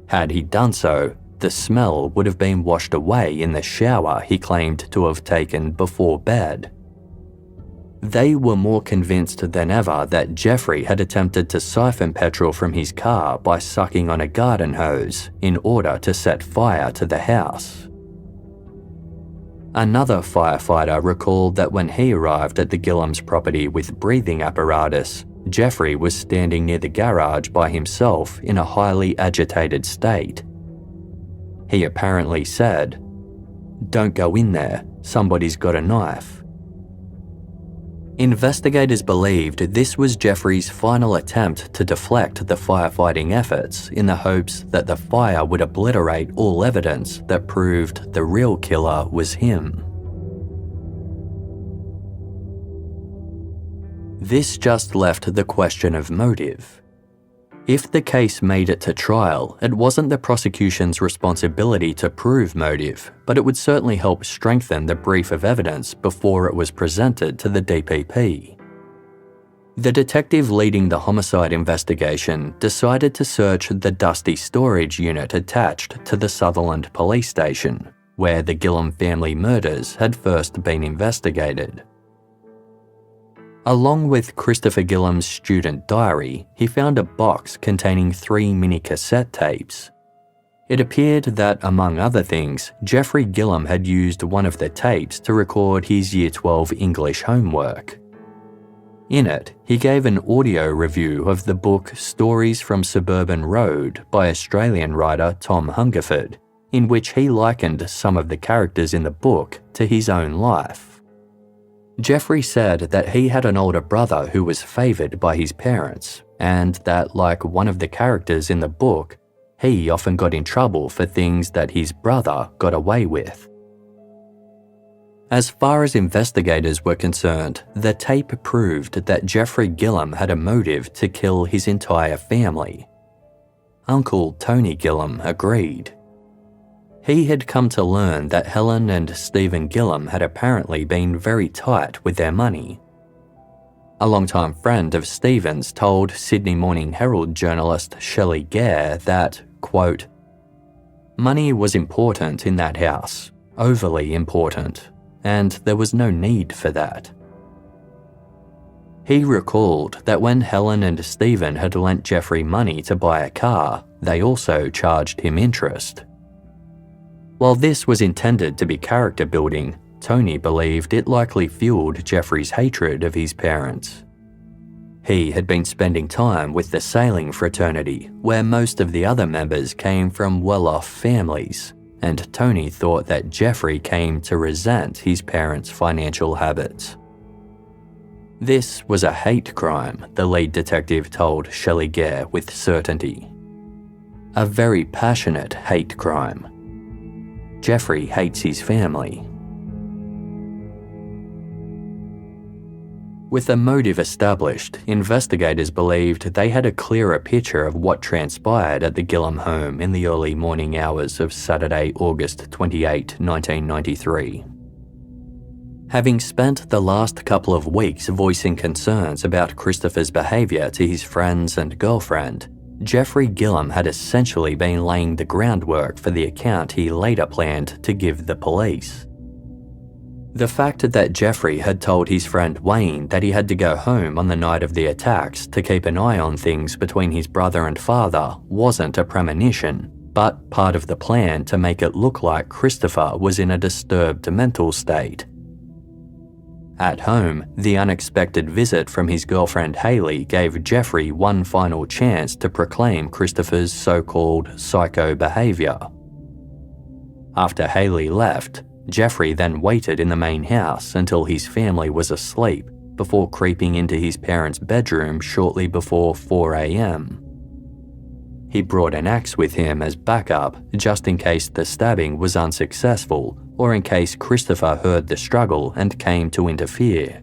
Speaker 1: Had he done so, the smell would have been washed away in the shower he claimed to have taken before bed. They were more convinced than ever that Jeffrey had attempted to siphon petrol from his car by sucking on a garden hose in order to set fire to the house. Another firefighter recalled that when he arrived at the Gilham's property with breathing apparatus, Jeffrey was standing near the garage by himself in a highly agitated state. He apparently said, "Don't go in there, somebody's got a knife." Investigators believed this was Jeffrey's final attempt to deflect the firefighting efforts in the hopes that the fire would obliterate all evidence that proved the real killer was him. This just left the question of motive. If the case made it to trial, it wasn't the prosecution's responsibility to prove motive, but it would certainly help strengthen the brief of evidence before it was presented to the DPP. The detective leading the homicide investigation decided to search the dusty storage unit attached to the Sutherland police station, where the Gilham family murders had first been investigated. Along with Christopher Gilham's student diary, he found a box containing 3 mini cassette tapes. It appeared that, among other things, Jeffrey Gilham had used one of the tapes to record his Year 12 English homework. In it, he gave an audio review of the book Stories from Suburban Road by Australian writer Tom Hungerford, in which he likened some of the characters in the book to his own life. Jeffrey said that he had an older brother who was favoured by his parents, and that, like one of the characters in the book, he often got in trouble for things that his brother got away with. As far as investigators were concerned, the tape proved that Jeffrey Gilham had a motive to kill his entire family. Uncle Tony Gilham agreed. He had come to learn that Helen and Stephen Gilham had apparently been very tight with their money. A longtime friend of Stephen's told Sydney Morning Herald journalist Shelley Gare that, quote, "Money was important in that house, overly important, and there was no need for that." He recalled that when Helen and Stephen had lent Jeffrey money to buy a car, they also charged him interest. While this was intended to be character building, Tony believed it likely fueled Jeffrey's hatred of his parents. He had been spending time with the sailing fraternity, where most of the other members came from well-off families, and Tony thought that Jeffrey came to resent his parents' financial habits. This was a hate crime, the lead detective told Shelley Gare with certainty. A very passionate hate crime. Jeffrey hates his family. With a motive established, investigators believed they had a clearer picture of what transpired at the Gilham home in the early morning hours of Saturday, August 28, 1993. Having spent the last couple of weeks voicing concerns about Christopher's behaviour to his friends and girlfriend, Jeffrey Gilham had essentially been laying the groundwork for the account he later planned to give the police. The fact that Jeffrey had told his friend Wayne that he had to go home on the night of the attacks to keep an eye on things between his brother and father wasn't a premonition, but part of the plan to make it look like Christopher was in a disturbed mental state. At home, the unexpected visit from his girlfriend Hayley gave Jeffrey one final chance to proclaim Christopher's so-called psycho behaviour. After Hayley left, Jeffrey then waited in the main house until his family was asleep before creeping into his parents' bedroom shortly before 4 a.m. He brought an axe with him as backup just in case the stabbing was unsuccessful or in case Christopher heard the struggle and came to interfere.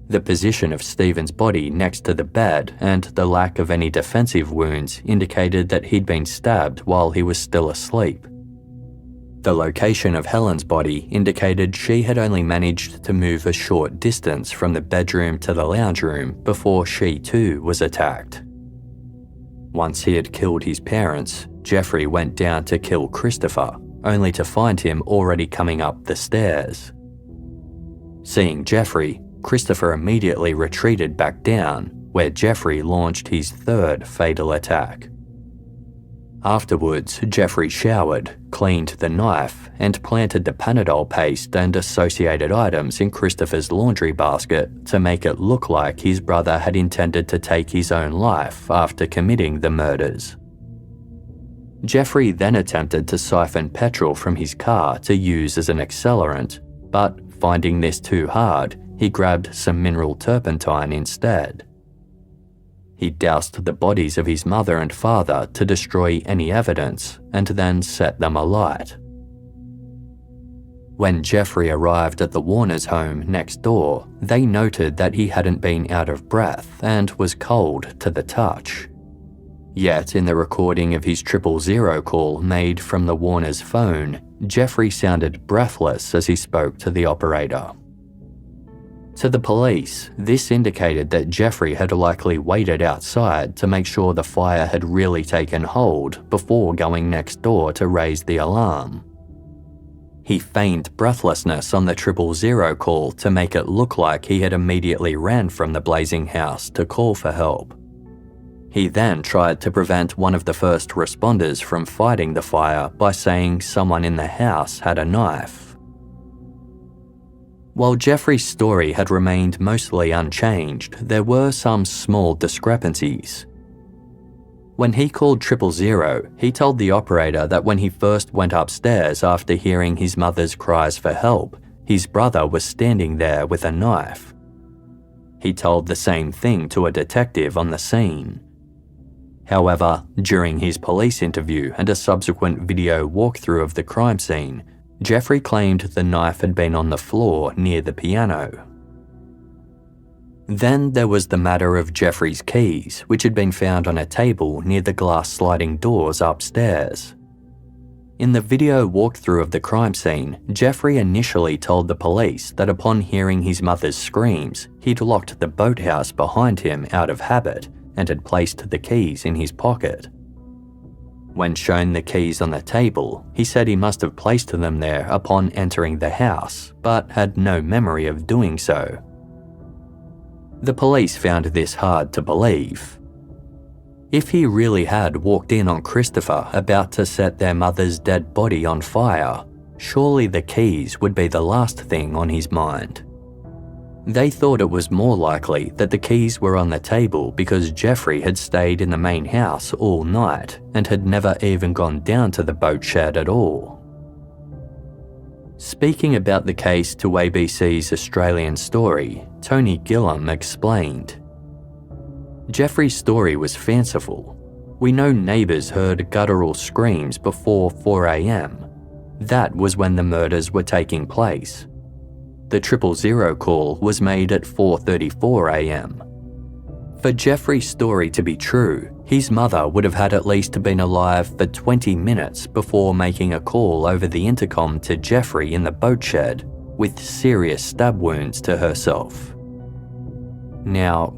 Speaker 1: The position of Stephen's body next to the bed and the lack of any defensive wounds indicated that he'd been stabbed while he was still asleep. The location of Helen's body indicated she had only managed to move a short distance from the bedroom to the lounge room before she too was attacked. Once he had killed his parents, Jeffrey went down to kill Christopher, only to find him already coming up the stairs. Seeing Jeffrey, Christopher immediately retreated back down, where Jeffrey launched his third fatal attack. Afterwards, Jeffrey showered, cleaned the knife, and planted the Panadol paste and associated items in Christopher's laundry basket to make it look like his brother had intended to take his own life after committing the murders. Jeffrey then attempted to siphon petrol from his car to use as an accelerant, but finding this too hard, he grabbed some mineral turpentine instead. He doused the bodies of his mother and father to destroy any evidence and then set them alight. When Jeffrey arrived at the Warners' home next door, they noted that he hadn't been out of breath and was cold to the touch. Yet in the recording of his 000 call made from the Warners' phone, Jeffrey sounded breathless as he spoke to the operator. To the police, this indicated that Jeffrey had likely waited outside to make sure the fire had really taken hold before going next door to raise the alarm. He feigned breathlessness on the 000 call to make it look like he had immediately ran from the blazing house to call for help. He then tried to prevent one of the first responders from fighting the fire by saying someone in the house had a knife. While Jeffrey's story had remained mostly unchanged, there were some small discrepancies. When he called 000, he told the operator that when he first went upstairs after hearing his mother's cries for help, his brother was standing there with a knife. He told the same thing to a detective on the scene. However, during his police interview and a subsequent video walkthrough of the crime scene, Jeffrey claimed the knife had been on the floor near the piano. Then there was the matter of Jeffrey's keys, which had been found on a table near the glass sliding doors upstairs. In the video walkthrough of the crime scene, Jeffrey initially told the police that upon hearing his mother's screams, he'd locked the boathouse behind him out of habit and had placed the keys in his pocket. When shown the keys on the table, he said he must have placed them there upon entering the house, but had no memory of doing so. The police found this hard to believe. If he really had walked in on Christopher about to set their mother's dead body on fire, surely the keys would be the last thing on his mind. They thought it was more likely that the keys were on the table because Jeffrey had stayed in the main house all night and had never even gone down to the boat shed at all. Speaking about the case to ABC's Australian Story, Tony Gilham explained, "Jeffrey's story was fanciful. We know neighbours heard guttural screams before 4 a.m. That was when the murders were taking place. The 000 call was made at 4:34 a.m. For Jeffrey's story to be true, his mother would have had at least been alive for 20 minutes before making a call over the intercom to Jeffrey in the boat shed with serious stab wounds to herself. Now,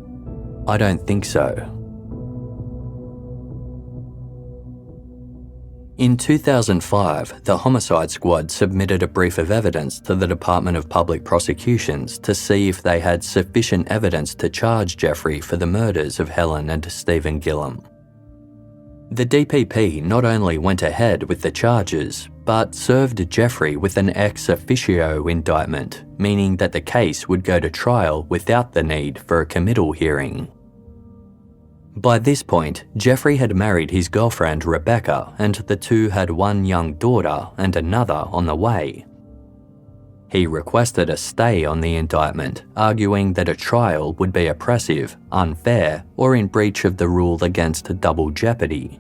Speaker 1: I don't think so." In 2005, the Homicide Squad submitted a brief of evidence to the Department of Public Prosecutions to see if they had sufficient evidence to charge Jeffrey for the murders of Helen and Stephen Gilham. The DPP not only went ahead with the charges, but served Jeffrey with an ex officio indictment, meaning that the case would go to trial without the need for a committal hearing. By this point, Jeffrey had married his girlfriend Rebecca, and the two had one young daughter and another on the way. He requested a stay on the indictment, arguing that a trial would be oppressive, unfair, or in breach of the rule against double jeopardy.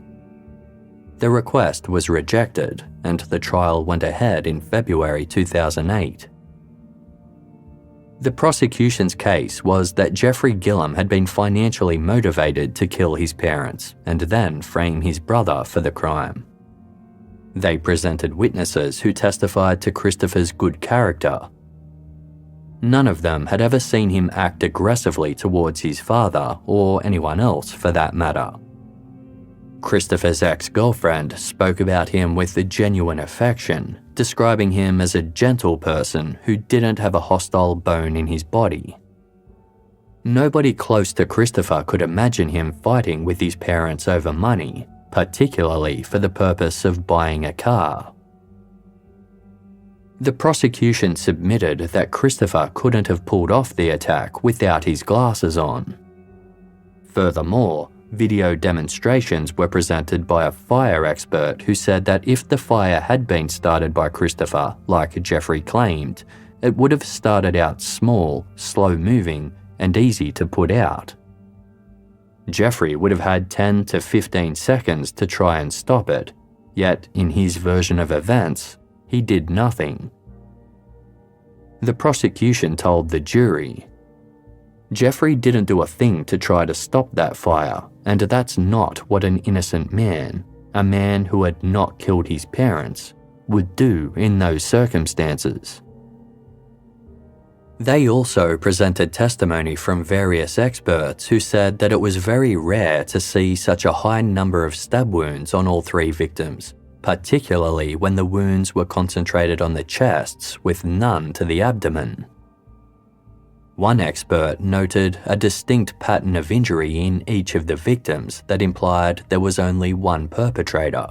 Speaker 1: The request was rejected, and the trial went ahead in February 2008. The prosecution's case was that Jeffrey Gilham had been financially motivated to kill his parents and then frame his brother for the crime. They presented witnesses who testified to Christopher's good character. None of them had ever seen him act aggressively towards his father or anyone else for that matter. Christopher's ex-girlfriend spoke about him with a genuine affection, describing him as a gentle person who didn't have a hostile bone in his body. Nobody close to Christopher could imagine him fighting with his parents over money, particularly for the purpose of buying a car. The prosecution submitted that Christopher couldn't have pulled off the attack without his glasses on. Furthermore, video demonstrations were presented by a fire expert who said that if the fire had been started by Christopher, like Jeffrey claimed, it would have started out small, slow-moving, and easy to put out. Jeffrey would have had 10 to 15 seconds to try and stop it, yet in his version of events, he did nothing. The prosecution told the jury, "Jeffrey didn't do a thing to try to stop that fire, and that's not what an innocent man, a man who had not killed his parents, would do in those circumstances." They also presented testimony from various experts who said that it was very rare to see such a high number of stab wounds on all three victims, particularly when the wounds were concentrated on the chests with none to the abdomen. One expert noted a distinct pattern of injury in each of the victims that implied there was only one perpetrator.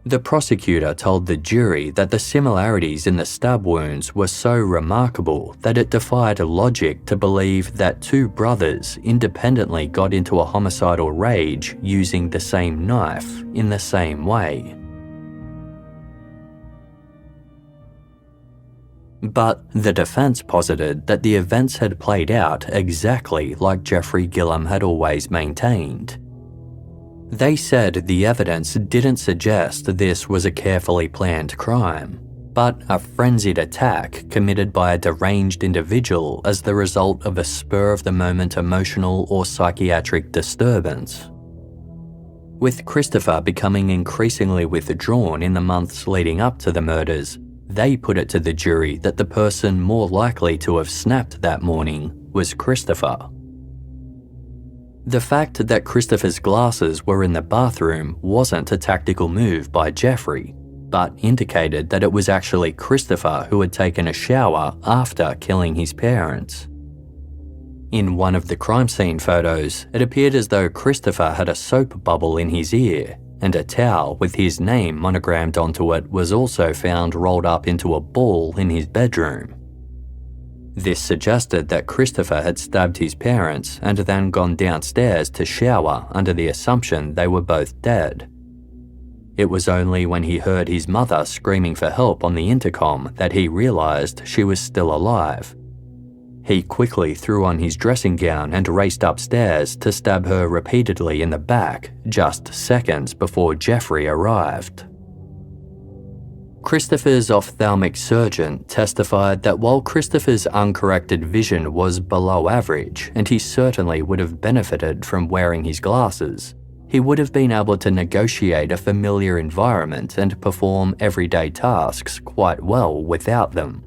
Speaker 1: The prosecutor told the jury that the similarities in the stab wounds were so remarkable that it defied logic to believe that two brothers independently got into a homicidal rage using the same knife in the same way. But the defense posited that the events had played out exactly like Jeffrey Gilham had always maintained. They said the evidence didn't suggest this was a carefully planned crime, but a frenzied attack committed by a deranged individual as the result of a spur-of-the-moment emotional or psychiatric disturbance. With Christopher becoming increasingly withdrawn in the months leading up to the murders, they put it to the jury that the person more likely to have snapped that morning was Christopher. The fact that Christopher's glasses were in the bathroom wasn't a tactical move by Jeffrey, but indicated that it was actually Christopher who had taken a shower after killing his parents. In one of the crime scene photos, it appeared as though Christopher had a soap bubble in his ear, and a towel with his name monogrammed onto it was also found rolled up into a ball in his bedroom. This suggested that Christopher had stabbed his parents and then gone downstairs to shower under the assumption they were both dead. It was only when he heard his mother screaming for help on the intercom that he realised she was still alive. He quickly threw on his dressing gown and raced upstairs to stab her repeatedly in the back, just seconds before Jeffrey arrived. Christopher's ophthalmic surgeon testified that while Christopher's uncorrected vision was below average and he certainly would have benefited from wearing his glasses, he would have been able to negotiate a familiar environment and perform everyday tasks quite well without them.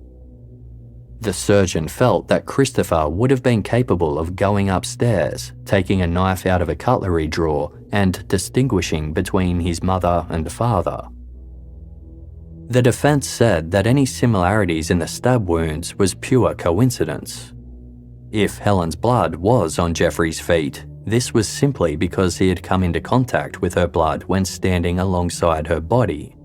Speaker 1: The surgeon felt that Christopher would have been capable of going upstairs, taking a knife out of a cutlery drawer, and distinguishing between his mother and father. The defense said that any similarities in the stab wounds was pure coincidence. If Helen's blood was on Jeffrey's feet, this was simply because he had come into contact with her blood when standing alongside her body.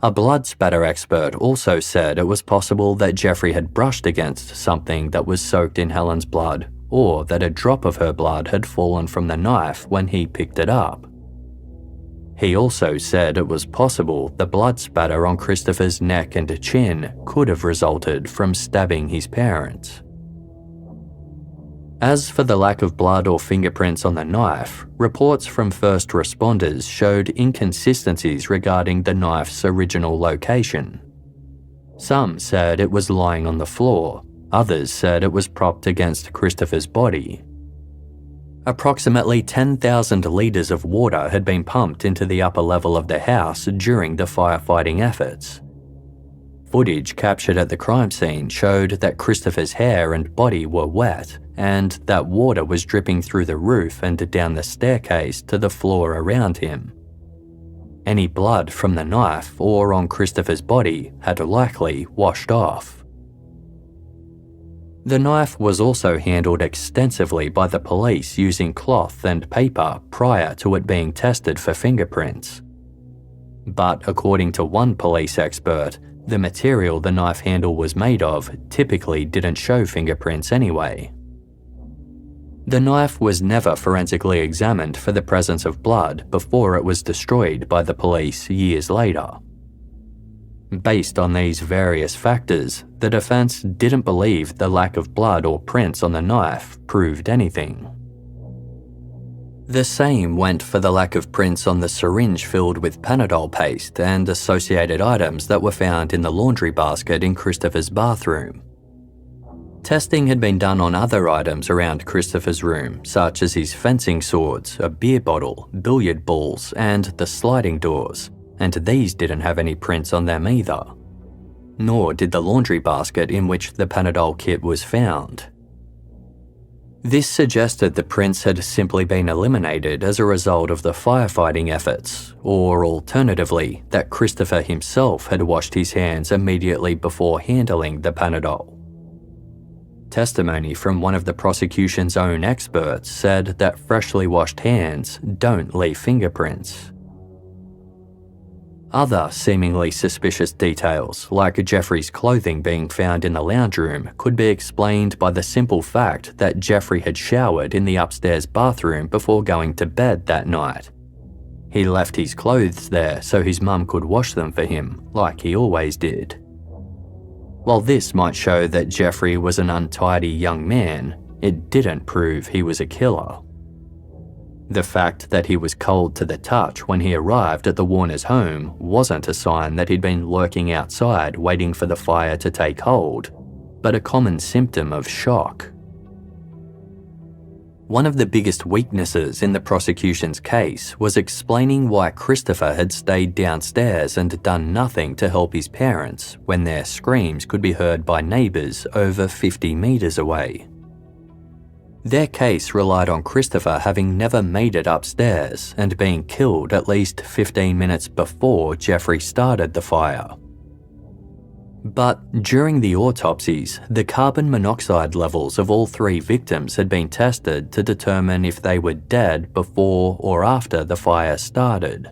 Speaker 1: A blood spatter expert also said it was possible that Jeffrey had brushed against something that was soaked in Helen's blood, or that a drop of her blood had fallen from the knife when he picked it up. He also said it was possible the blood spatter on Christopher's neck and chin could have resulted from stabbing his parents. As for the lack of blood or fingerprints on the knife, reports from first responders showed inconsistencies regarding the knife's original location. Some said it was lying on the floor, others said it was propped against Christopher's body. Approximately 10,000 litres of water had been pumped into the upper level of the house during the firefighting efforts. Footage captured at the crime scene showed that Christopher's hair and body were wet, and that water was dripping through the roof and down the staircase to the floor around him. Any blood from the knife or on Christopher's body had likely washed off. The knife was also handled extensively by the police using cloth and paper prior to it being tested for fingerprints. But according to one police expert, the material the knife handle was made of typically didn't show fingerprints anyway. The knife was never forensically examined for the presence of blood before it was destroyed by the police years later. Based on these various factors, the defense didn't believe the lack of blood or prints on the knife proved anything. The same went for the lack of prints on the syringe filled with Panadol paste and associated items that were found in the laundry basket in Christopher's bathroom. Testing had been done on other items around Christopher's room, such as his fencing swords, a beer bottle, billiard balls, and the sliding doors, and these didn't have any prints on them either. Nor did the laundry basket in which the Panadol kit was found. This suggested the prints had simply been eliminated as a result of the firefighting efforts, or alternatively, that Christopher himself had washed his hands immediately before handling the Panadol. Testimony from one of the prosecution's own experts said that freshly washed hands don't leave fingerprints. Other seemingly suspicious details, like Jeffrey's clothing being found in the lounge room, could be explained by the simple fact that Jeffrey had showered in the upstairs bathroom before going to bed that night. He left his clothes there so his mum could wash them for him, like he always did. While this might show that Jeffrey was an untidy young man, it didn't prove he was a killer. The fact that he was cold to the touch when he arrived at the Warners' home wasn't a sign that he'd been lurking outside waiting for the fire to take hold, but a common symptom of shock. One of the biggest weaknesses in the prosecution's case was explaining why Christopher had stayed downstairs and done nothing to help his parents when their screams could be heard by neighbours over 50 metres away. Their case relied on Christopher having never made it upstairs and being killed at least 15 minutes before Jeffrey started the fire. But during the autopsies, the carbon monoxide levels of all three victims had been tested to determine if they were dead before or after the fire started.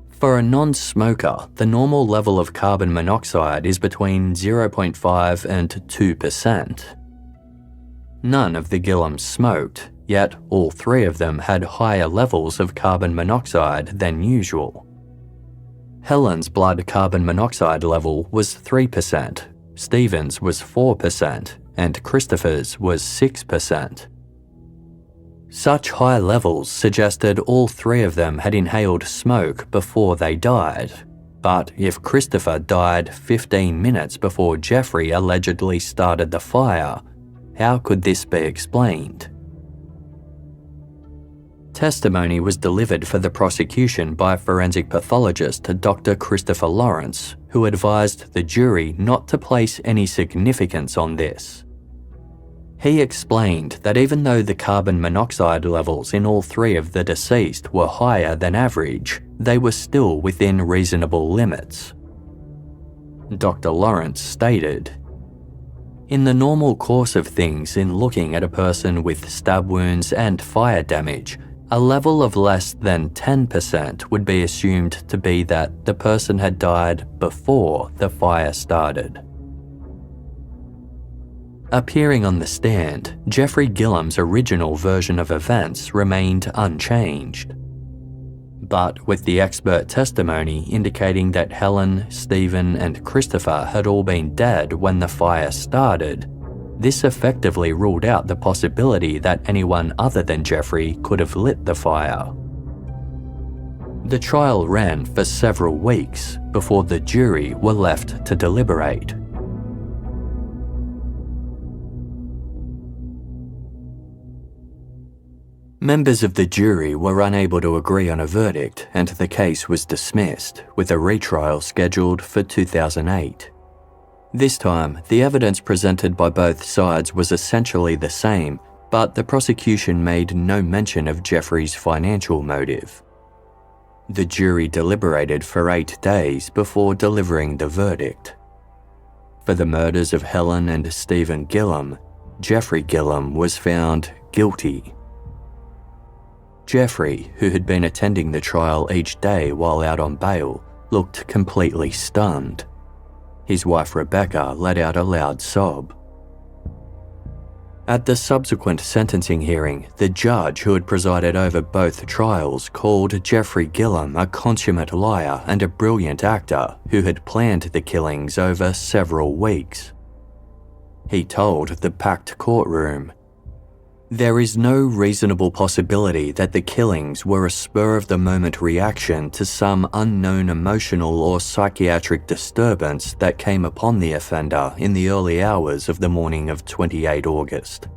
Speaker 1: For a non-smoker, the normal level of carbon monoxide is between 0.5 and 2%. None of the Gillums smoked, yet all three of them had higher levels of carbon monoxide than usual. Helen's blood carbon monoxide level was 3%, Stephen's was 4%, and Christopher's was 6%. Such high levels suggested all three of them had inhaled smoke before they died. But if Christopher died 15 minutes before Jeffrey allegedly started the fire, how could this be explained? Testimony was delivered for the prosecution by forensic pathologist Dr. Christopher Lawrence, who advised the jury not to place any significance on this. He explained that even though the carbon monoxide levels in all three of the deceased were higher than average, they were still within reasonable limits. Dr. Lawrence stated, "In the normal course of things in looking at a person with stab wounds and fire damage, a level of less than 10% would be assumed to be that the person had died before the fire started." Appearing on the stand, Jeffrey Gilham's original version of events remained unchanged. But with the expert testimony indicating that Helen, Stephen, and Christopher had all been dead when the fire started, this effectively ruled out the possibility that anyone other than Jeffrey could have lit the fire. The trial ran for several weeks before the jury were left to deliberate. Members of the jury were unable to agree on a verdict and the case was dismissed, with a retrial scheduled for 2008. This time, the evidence presented by both sides was essentially the same, but the prosecution made no mention of Jeffrey's financial motive. The jury deliberated for 8 days before delivering the verdict. For the murders of Helen and Stephen Gilham, Jeffrey Gilham was found guilty. Jeffrey, who had been attending the trial each day while out on bail, looked completely stunned. His wife Rebecca let out a loud sob. At the subsequent sentencing hearing, the judge who had presided over both trials called Jeffrey Gilham a consummate liar and a brilliant actor who had planned the killings over several weeks. He told the packed courtroom, There is no reasonable possibility that the killings were a spur-of-the-moment reaction to some unknown emotional or psychiatric disturbance that came upon the offender in the early hours of the morning of 28 August.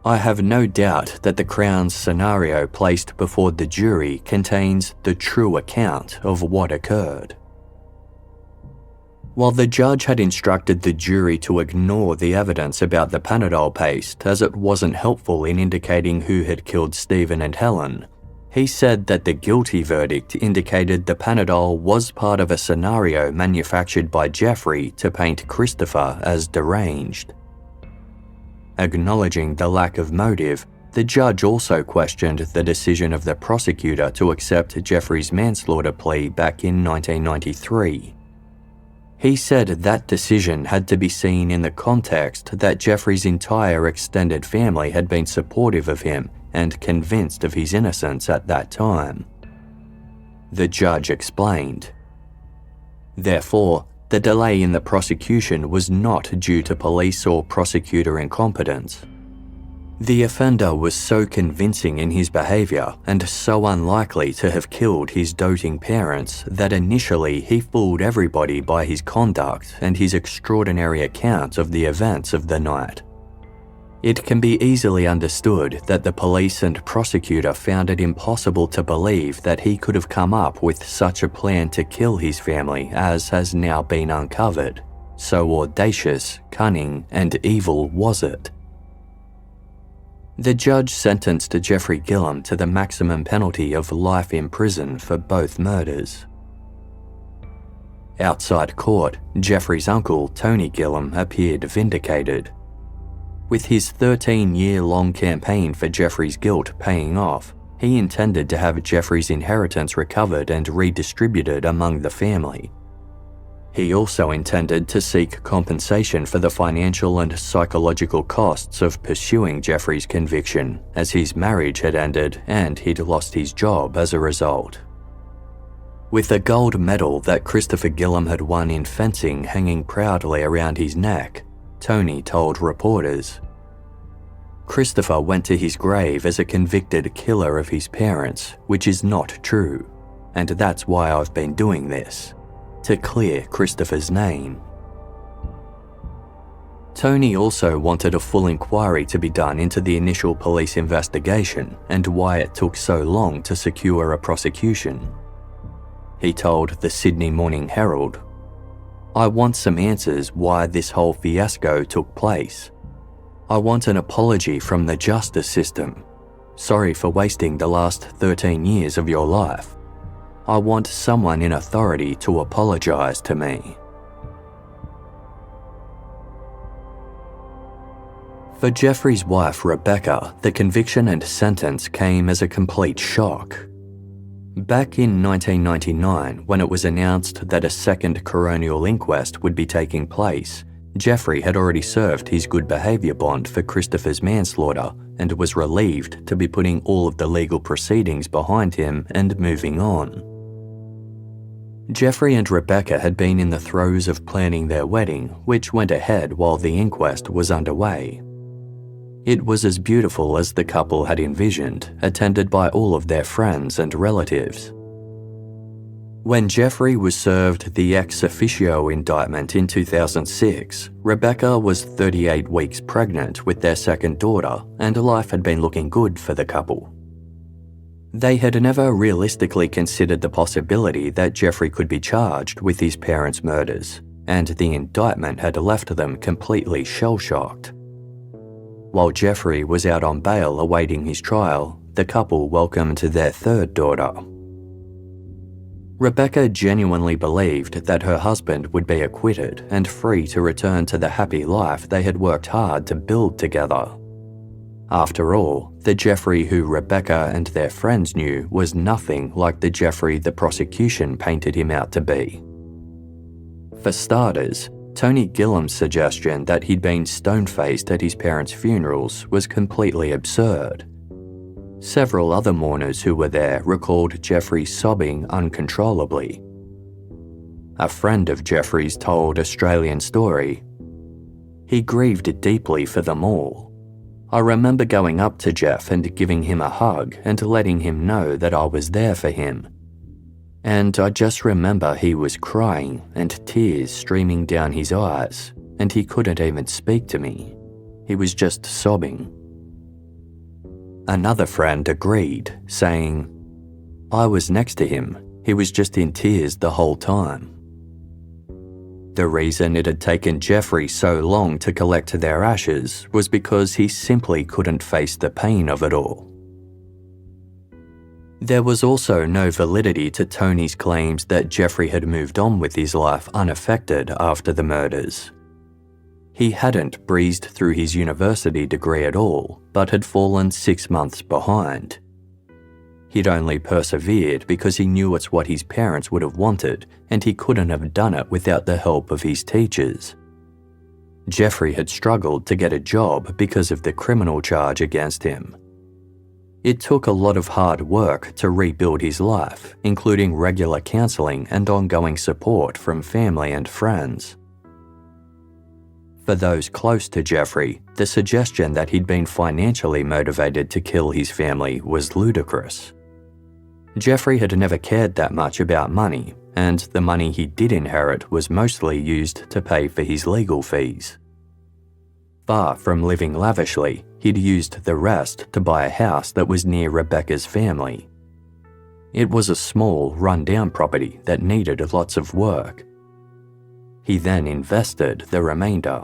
Speaker 1: I have no doubt that the Crown's scenario placed before the jury contains the true account of what occurred. While the judge had instructed the jury to ignore the evidence about the Panadol paste as it wasn't helpful in indicating who had killed Stephen and Helen, he said that the guilty verdict indicated the Panadol was part of a scenario manufactured by Jeffrey to paint Christopher as deranged. Acknowledging the lack of motive, the judge also questioned the decision of the prosecutor to accept Jeffrey's manslaughter plea back in 1993. He said that decision had to be seen in the context that Jeffrey's entire extended family had been supportive of him and convinced of his innocence at that time. The judge explained. Therefore, the delay in the prosecution was not due to police or prosecutor incompetence. The offender was so convincing in his behaviour and so unlikely to have killed his doting parents that initially he fooled everybody by his conduct and his extraordinary account of the events of the night. It can be easily understood that the police and prosecutor found it impossible to believe that he could have come up with such a plan to kill his family as has now been uncovered. So audacious, cunning, and evil was it. The judge sentenced Jeffrey Gilham to the maximum penalty of life in prison for both murders. Outside court, Jeffrey's uncle, Tony Gilham, appeared vindicated. With his 13-year-long campaign for Jeffrey's guilt paying off, he intended to have Jeffrey's inheritance recovered and redistributed among the family. He also intended to seek compensation for the financial and psychological costs of pursuing Jeffrey's conviction, as his marriage had ended and he'd lost his job as a result. With a gold medal that Christopher Gilham had won in fencing hanging proudly around his neck, Tony told reporters, "Christopher went to his grave as a convicted killer of his parents, which is not true, and that's why I've been doing this. To clear Christopher's name." Tony also wanted a full inquiry to be done into the initial police investigation and why it took so long to secure a prosecution. He told the Sydney Morning Herald, "I want some answers why this whole fiasco took place. I want an apology from the justice system. Sorry for wasting the last 13 years of your life. I want someone in authority to apologise to me." For Jeffrey's wife, Rebecca, the conviction and sentence came as a complete shock. Back in 1999, when it was announced that a second Coronial inquest would be taking place, Jeffrey had already served his good behaviour bond for Christopher's manslaughter and was relieved to be putting all of the legal proceedings behind him and moving on. Jeffrey and Rebecca had been in the throes of planning their wedding, which went ahead while the inquest was underway. It was as beautiful as the couple had envisioned, attended by all of their friends and relatives. When Jeffrey was served the ex officio indictment in 2006, Rebecca was 38 weeks pregnant with their second daughter, and life had been looking good for the couple. They had never realistically considered the possibility that Jeffrey could be charged with his parents' murders, and the indictment had left them completely shell-shocked. While Jeffrey was out on bail awaiting his trial, the couple welcomed their third daughter. Rebecca genuinely believed that her husband would be acquitted and free to return to the happy life they had worked hard to build together. After all, the Jeffrey who Rebecca and their friends knew was nothing like the Jeffrey the prosecution painted him out to be. For starters, Tony Gilham's suggestion that he'd been stone-faced at his parents' funerals was completely absurd. Several other mourners who were there recalled Jeffrey sobbing uncontrollably. A friend of Jeffrey's told Australian Story, "He grieved deeply for them all. I remember going up to Jeff and giving him a hug and letting him know that I was there for him. And I just remember he was crying and tears streaming down his eyes, and he couldn't even speak to me. He was just sobbing. Another friend agreed, saying, "I was next to him. He was just in tears the whole time." The reason it had taken Jeffrey so long to collect their ashes was because he simply couldn't face the pain of it all. There was also no validity to Tony's claims that Jeffrey had moved on with his life unaffected after the murders. He hadn't breezed through his university degree at all, but had fallen 6 months behind. He'd only persevered because he knew it's what his parents would have wanted, and he couldn't have done it without the help of his teachers. Jeffrey had struggled to get a job because of the criminal charge against him. It took a lot of hard work to rebuild his life, including regular counselling and ongoing support from family and friends. For those close to Jeffrey, the suggestion that he'd been financially motivated to kill his family was ludicrous. Jeffrey had never cared that much about money, and the money he did inherit was mostly used to pay for his legal fees. Far from living lavishly, he'd used the rest to buy a house that was near Rebecca's family. It was a small, run-down property that needed lots of work. He then invested the remainder.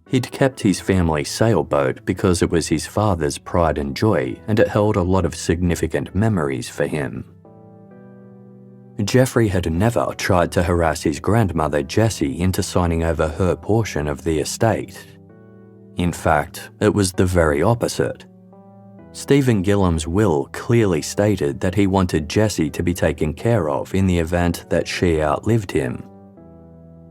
Speaker 1: He'd kept his family sailboat because it was his father's pride and joy, and it held a lot of significant memories for him. Jeffrey had never tried to harass his grandmother Jessie into signing over her portion of the estate. In fact, it was the very opposite. Stephen Gilham's will clearly stated that he wanted Jessie to be taken care of in the event that she outlived him.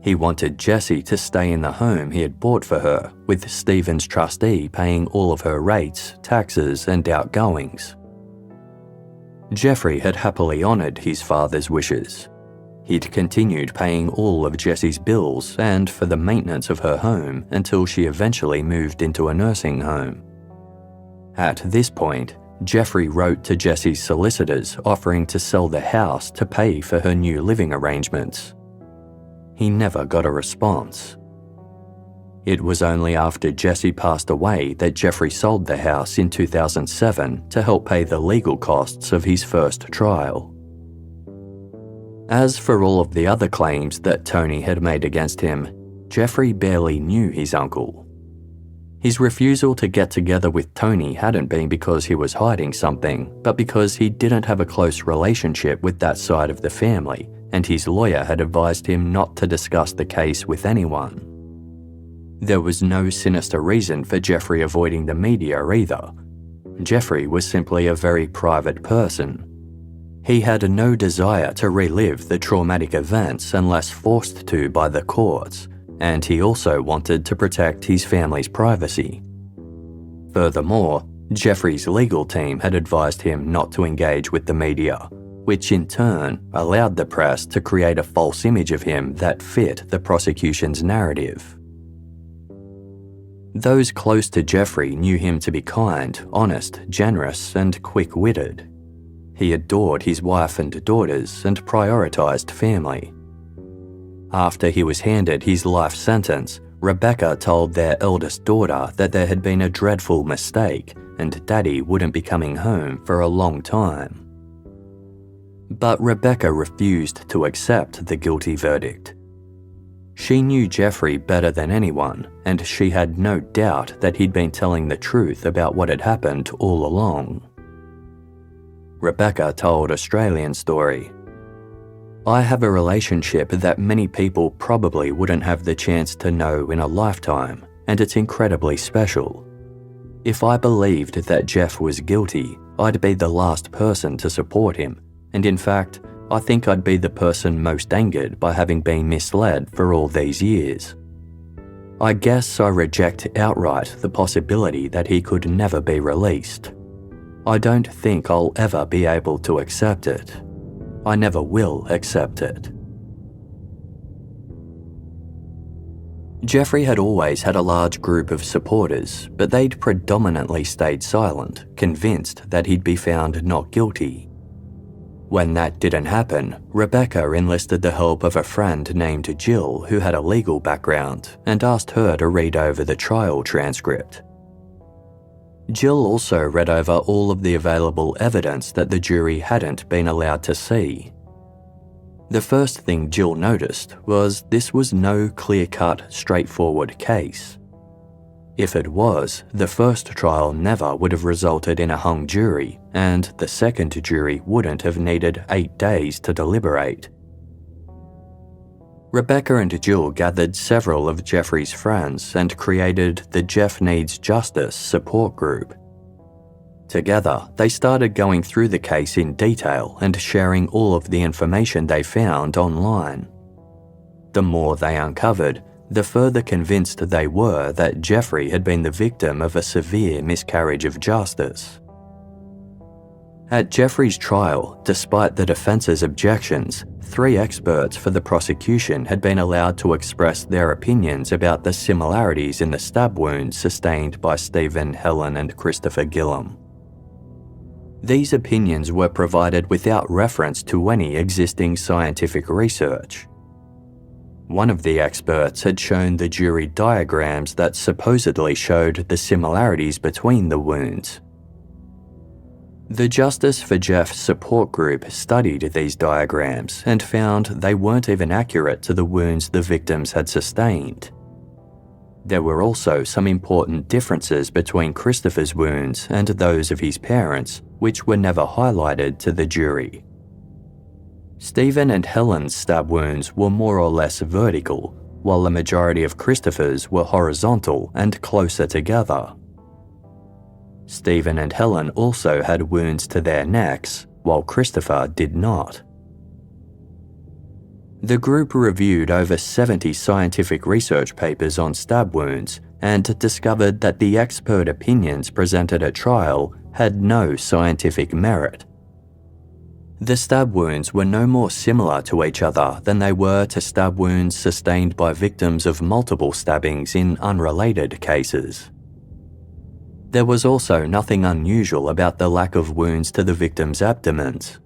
Speaker 1: He wanted Jessie to stay in the home he had bought for her, with Stephen's trustee paying all of her rates, taxes, and outgoings. Jeffrey had happily honoured his father's wishes. He'd continued paying all of Jessie's bills and for the maintenance of her home until she eventually moved into a nursing home. At this point, Jeffrey wrote to Jessie's solicitors offering to sell the house to pay for her new living arrangements. He never got a response. It was only after Jessie passed away that Jeffrey sold the house in 2007 to help pay the legal costs of his first trial. As for all of the other claims that Tony had made against him, Jeffrey barely knew his uncle. His refusal to get together with Tony hadn't been because he was hiding something, but because he didn't have a close relationship with that side of the family, and his lawyer had advised him not to discuss the case with anyone. There was no sinister reason for Jeffrey avoiding the media either. Jeffrey was simply a very private person. He had no desire to relive the traumatic events unless forced to by the courts, and he also wanted to protect his family's privacy. Furthermore, Jeffrey's legal team had advised him not to engage with the media, which in turn allowed the press to create a false image of him that fit the prosecution's narrative. Those close to Jeffrey knew him to be kind, honest, generous, and quick-witted. He adored his wife and daughters and prioritised family. After he was handed his life sentence, Rebecca told their eldest daughter that there had been a dreadful mistake and Daddy wouldn't be coming home for a long time. But Rebecca refused to accept the guilty verdict. She knew Jeffrey better than anyone, and she had no doubt that he'd been telling the truth about what had happened all along. Rebecca told Australian Story, "I have a relationship that many people probably wouldn't have the chance to know in a lifetime, and it's incredibly special. If I believed that Jeff was guilty, I'd be the last person to support him, and in fact, I think I'd be the person most angered by having been misled for all these years. I guess I reject outright the possibility that he could never be released. I don't think I'll ever be able to accept it. I never will accept it." Jeffrey had always had a large group of supporters, but they'd predominantly stayed silent, convinced that he'd be found not guilty. When that didn't happen, Rebecca enlisted the help of a friend named Jill who had a legal background and asked her to read over the trial transcript. Jill also read over all of the available evidence that the jury hadn't been allowed to see. The first thing Jill noticed was this was no clear-cut, straightforward case. If it was, the first trial never would have resulted in a hung jury, and the second jury wouldn't have needed 8 days to deliberate. Rebecca and Jill gathered several of Jeffrey's friends and created the Jeff Needs Justice support group. Together, they started going through the case in detail and sharing all of the information they found online. The more they uncovered, the further convinced they were that Jeffrey had been the victim of a severe miscarriage of justice. At Jeffrey's trial, despite the defence's objections, 3 experts for the prosecution had been allowed to express their opinions about the similarities in the stab wounds sustained by Stephen, Helen, and Christopher Gilham. These opinions were provided without reference to any existing scientific research. One of the experts had shown the jury diagrams that supposedly showed the similarities between the wounds. The Justice for Jeff support group studied these diagrams and found they weren't even accurate to the wounds the victims had sustained. There were also some important differences between Christopher's wounds and those of his parents, which were never highlighted to the jury. Stephen and Helen's stab wounds were more or less vertical, while the majority of Christopher's were horizontal and closer together. Stephen and Helen also had wounds to their necks, while Christopher did not. The group reviewed over 70 scientific research papers on stab wounds and discovered that the expert opinions presented at trial had no scientific merit. The stab wounds were no more similar to each other than they were to stab wounds sustained by victims of multiple stabbings in unrelated cases. There was also nothing unusual about the lack of wounds to the victims' abdomens.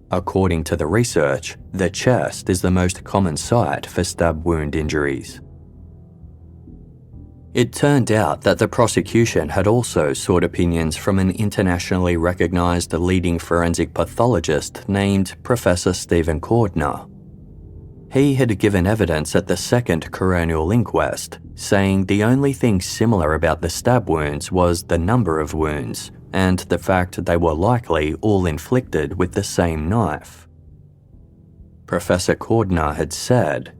Speaker 1: According to the research, the chest is the most common site for stab wound injuries. It turned out that the prosecution had also sought opinions from an internationally recognized leading forensic pathologist named Professor Stephen Cordner. He had given evidence at the second Coronial inquest, saying the only thing similar about the stab wounds was the number of wounds, and the fact they were likely all inflicted with the same knife. Professor Cordner had said,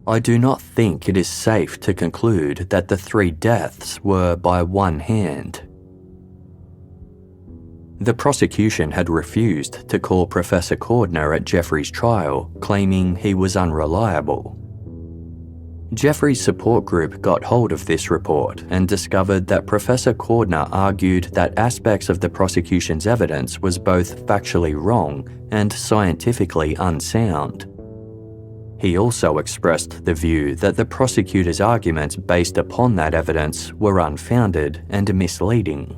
Speaker 1: "I do not think it is safe to conclude that the 3 deaths were by one hand." The prosecution had refused to call Professor Cordner at Jeffrey's trial, claiming he was unreliable. Jeffrey's support group got hold of this report and discovered that Professor Cordner argued that aspects of the prosecution's evidence was both factually wrong and scientifically unsound. He also expressed the view that the prosecutor's arguments based upon that evidence were unfounded and misleading.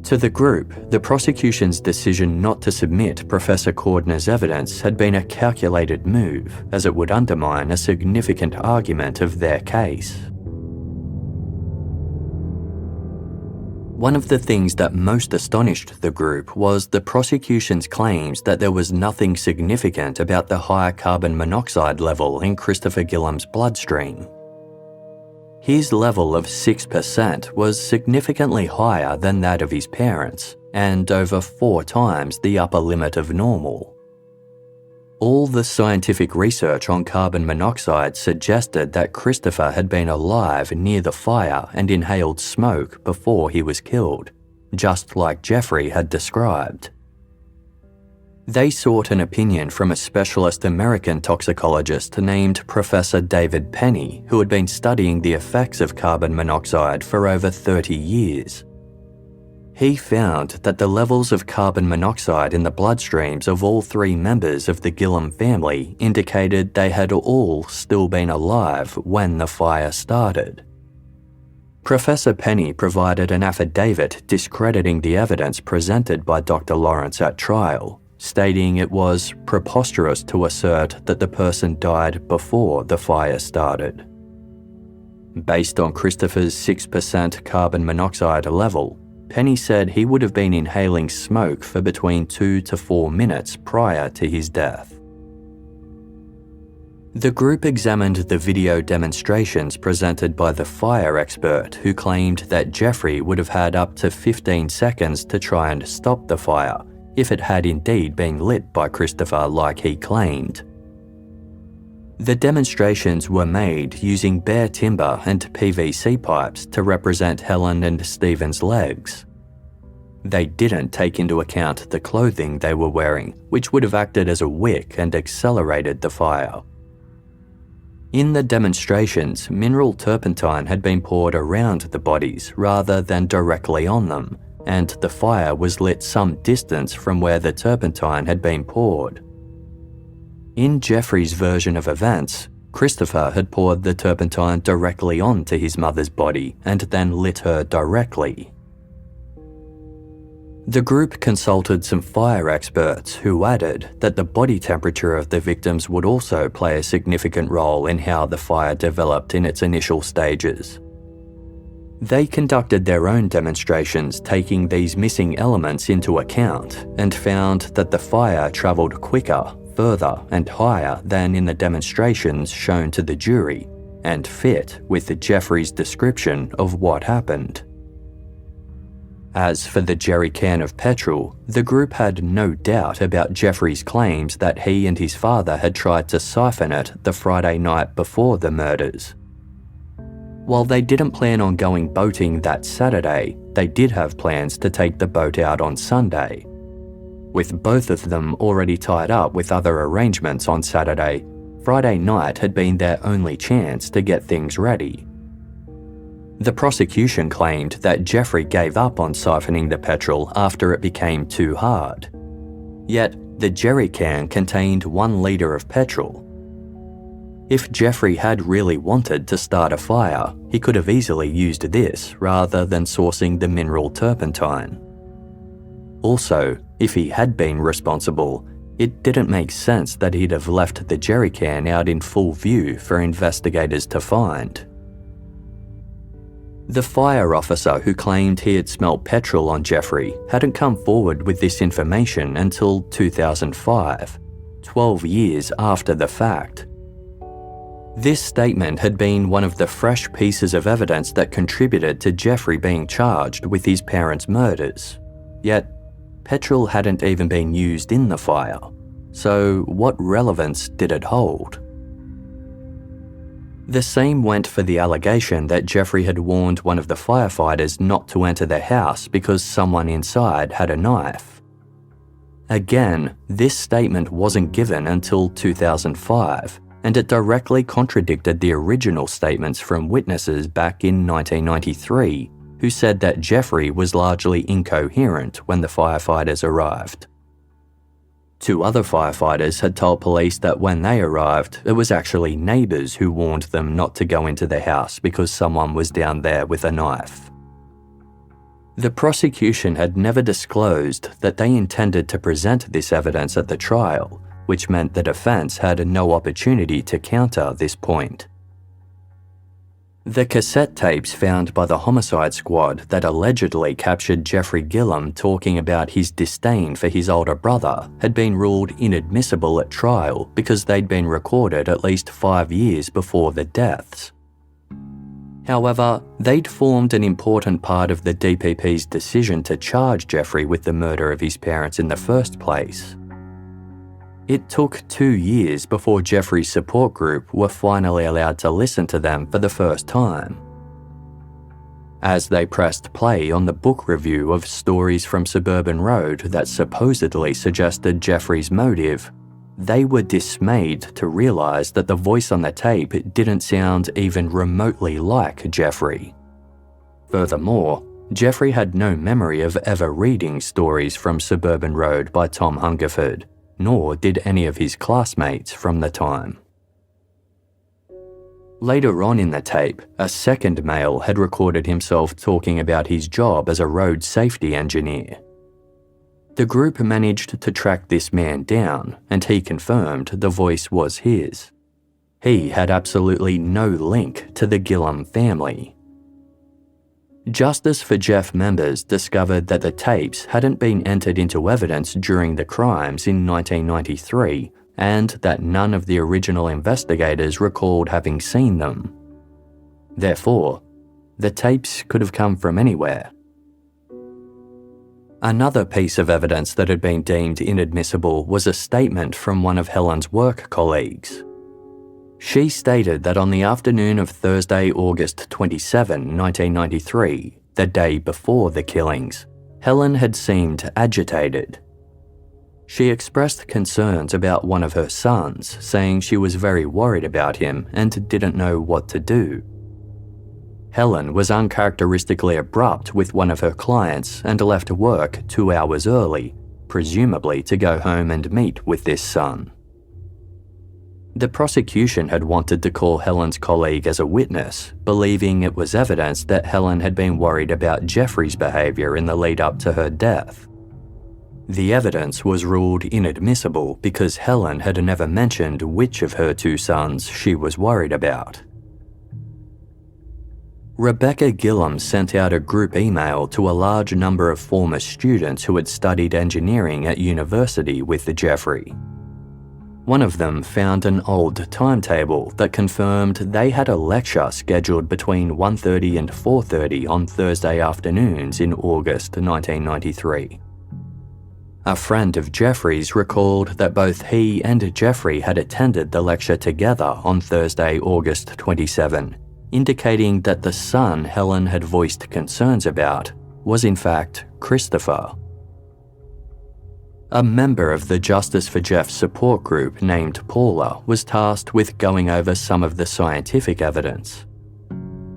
Speaker 1: To the group, the prosecution's decision not to submit Professor Cordner's evidence had been a calculated move, as it would undermine a significant argument of their case. One of the things that most astonished the group was the prosecution's claims that there was nothing significant about the high carbon monoxide level in Christopher Gilham's bloodstream. His level of 6% was significantly higher than that of his parents, and over 4 times the upper limit of normal. All the scientific research on carbon monoxide suggested that Christopher had been alive near the fire and inhaled smoke before he was killed, just like Jeffrey had described. They sought an opinion from a specialist American toxicologist named Professor David Penny, who had been studying the effects of carbon monoxide for over 30 years. He found that the levels of carbon monoxide in the bloodstreams of all three members of the Gilham family indicated they had all still been alive when the fire started. Professor Penny provided an affidavit discrediting the evidence presented by Dr. Lawrence at trial, stating it was preposterous to assert that the person died before the fire started. Based on Christopher's 6% carbon monoxide level, Penny said he would have been inhaling smoke for between 2 to 4 minutes prior to his death. The group examined the video demonstrations presented by the fire expert who claimed that Jeffrey would have had up to 15 seconds to try and stop the fire if it had indeed been lit by Christopher like he claimed. The demonstrations were made using bare timber and PVC pipes to represent Helen and Stephen's legs. They didn't take into account the clothing they were wearing, which would have acted as a wick and accelerated the fire. In the demonstrations, mineral turpentine had been poured around the bodies rather than directly on them, and the fire was lit some distance from where the turpentine had been poured. In Jeffrey's version of events, Christopher had poured the turpentine directly onto his mother's body and then lit her directly. The group consulted some fire experts who added that the body temperature of the victims would also play a significant role in how the fire developed in its initial stages. They conducted their own demonstrations taking these missing elements into account and found that the fire travelled quicker, further and higher than in the demonstrations shown to the jury, and fit with Jeffrey's description of what happened. As for the jerry can of petrol, the group had no doubt about Jeffrey's claims that he and his father had tried to siphon it the Friday night before the murders. While they didn't plan on going boating that Saturday, they did have plans to take the boat out on Sunday. With both of them already tied up with other arrangements on Saturday, Friday night had been their only chance to get things ready. The prosecution claimed that Jeffrey gave up on siphoning the petrol after it became too hard. Yet, the jerry can contained 1 litre of petrol. If Jeffrey had really wanted to start a fire, he could have easily used this rather than sourcing the mineral turpentine. Also, if he had been responsible, it didn't make sense that he'd have left the jerry can out in full view for investigators to find. The fire officer who claimed he had smelt petrol on Jeffrey hadn't come forward with this information until 2005, 12 years after the fact. This statement had been one of the fresh pieces of evidence that contributed to Jeffrey being charged with his parents' murders. Yet, petrol hadn't even been used in the fire, so what relevance did it hold? The same went for the allegation that Jeffrey had warned one of the firefighters not to enter the house because someone inside had a knife. Again, this statement wasn't given until 2005, and it directly contradicted the original statements from witnesses back in 1993, who said that Jeffrey was largely incoherent when the firefighters arrived. 2 other firefighters had told police that when they arrived, it was actually neighbours who warned them not to go into the house because someone was down there with a knife. The prosecution had never disclosed that they intended to present this evidence at the trial, which meant the defence had no opportunity to counter this point. The cassette tapes found by the homicide squad that allegedly captured Jeffrey Gilham talking about his disdain for his older brother had been ruled inadmissible at trial because they'd been recorded at least 5 years before the deaths. However, they'd formed an important part of the DPP's decision to charge Jeffrey with the murder of his parents in the first place. It took 2 years before Jeffrey's support group were finally allowed to listen to them for the first time. As they pressed play on the book review of Stories from Suburban Road that supposedly suggested Jeffrey's motive, they were dismayed to realise that the voice on the tape didn't sound even remotely like Jeffrey. Furthermore, Jeffrey had no memory of ever reading stories from Suburban Road by Tom Hungerford, nor did any of his classmates from the time. Later on in the tape, a second male had recorded himself talking about his job as a road safety engineer. The group managed to track this man down, and he confirmed the voice was his. He had absolutely no link to the Gilham family. Justice for Jeff members discovered that the tapes hadn't been entered into evidence during the crimes in 1993, and that none of the original investigators recalled having seen them. Therefore, the tapes could have come from anywhere. Another piece of evidence that had been deemed inadmissible was a statement from one of Helen's work colleagues. She stated that on the afternoon of Thursday, August 27, 1993, the day before the killings, Helen had seemed agitated. She expressed concerns about one of her sons, saying she was very worried about him and didn't know what to do. Helen was uncharacteristically abrupt with one of her clients and left work 2 hours early, presumably to go home and meet with this son. The prosecution had wanted to call Helen's colleague as a witness, believing it was evidence that Helen had been worried about Jeffrey's behaviour in the lead-up to her death. The evidence was ruled inadmissible because Helen had never mentioned which of her 2 sons she was worried about. Rebecca Gillum sent out a group email to a large number of former students who had studied engineering at university with Jeffrey. One of them found an old timetable that confirmed they had a lecture scheduled between 1:30 and 4:30 on Thursday afternoons in August 1993. A friend of Jeffrey's recalled that both he and Jeffrey had attended the lecture together on Thursday, August 27, indicating that the son Helen had voiced concerns about was in fact Christopher. A member of the Justice for Jeff support group named Paula was tasked with going over some of the scientific evidence.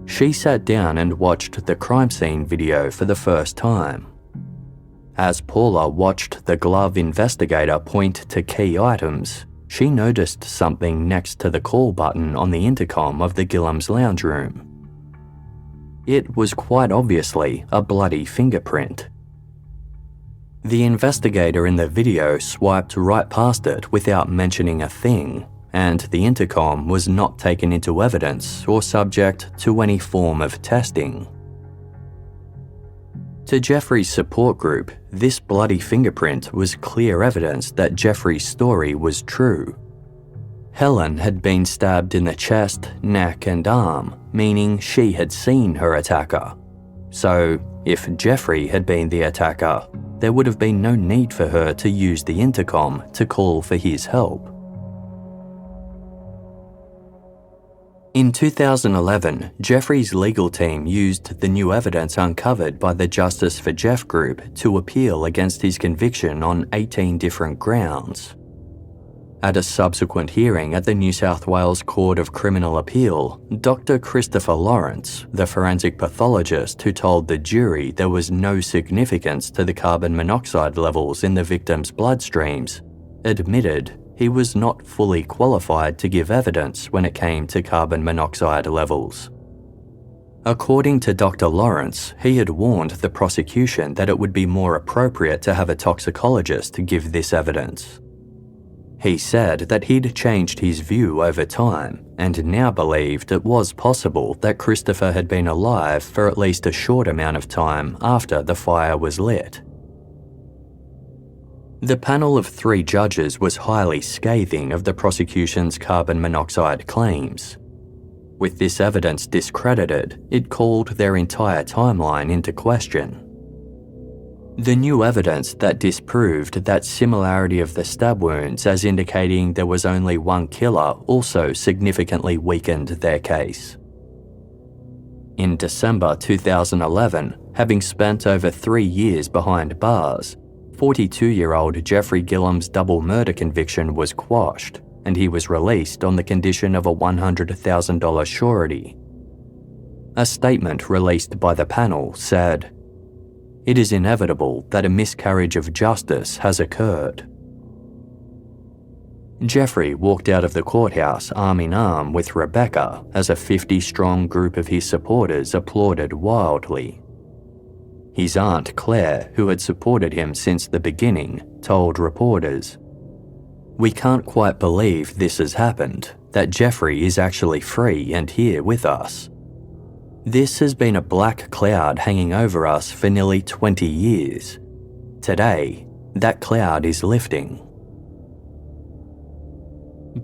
Speaker 1: She sat down and watched the crime scene video for the first time. As Paula watched the glove investigator point to key items, she noticed something next to the call button on the intercom of the Gillum's lounge room. It was quite obviously a bloody fingerprint. The investigator in the video swiped right past it without mentioning a thing, and the intercom was not taken into evidence or subject to any form of testing. To Jeffrey's support group, this bloody fingerprint was clear evidence that Jeffrey's story was true. Helen had been stabbed in the chest, neck and arm, meaning she had seen her attacker. So, if Jeffrey had been the attacker, there would have been no need for her to use the intercom to call for his help. In 2011, Jeffrey's legal team used the new evidence uncovered by the Justice for Jeff group to appeal against his conviction on 18 different grounds. At a subsequent hearing at the New South Wales Court of Criminal Appeal, Dr. Christopher Lawrence, the forensic pathologist who told the jury there was no significance to the carbon monoxide levels in the victim's bloodstreams, admitted he was not fully qualified to give evidence when it came to carbon monoxide levels. According to Dr. Lawrence, he had warned the prosecution that it would be more appropriate to have a toxicologist give this evidence. He said that he'd changed his view over time and now believed it was possible that Christopher had been alive for at least a short amount of time after the fire was lit. The panel of 3 judges was highly scathing of the prosecution's carbon monoxide claims. With this evidence discredited, it called their entire timeline into question. The new evidence that disproved that similarity of the stab wounds as indicating there was only one killer also significantly weakened their case. In December 2011, having spent over 3 years behind bars, 42-year-old Jeffrey Gilham's double murder conviction was quashed, and he was released on the condition of a $100,000 surety. A statement released by the panel said, it is inevitable that a miscarriage of justice has occurred. Jeffrey walked out of the courthouse arm in arm with Rebecca as a 50-strong group of his supporters applauded wildly. His aunt Claire, who had supported him since the beginning, told reporters, "We can't quite believe this has happened, that Jeffrey is actually free and here with us. This has been a black cloud hanging over us for nearly 20 years. Today, that cloud is lifting."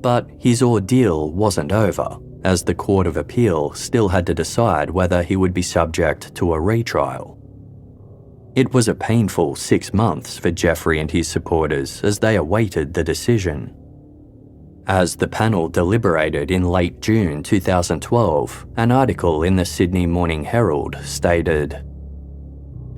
Speaker 1: But his ordeal wasn't over, as the Court of Appeal still had to decide whether he would be subject to a retrial. It was a painful 6 months for Jeffrey and his supporters as they awaited the decision. As the panel deliberated in late June 2012, an article in the Sydney Morning Herald stated,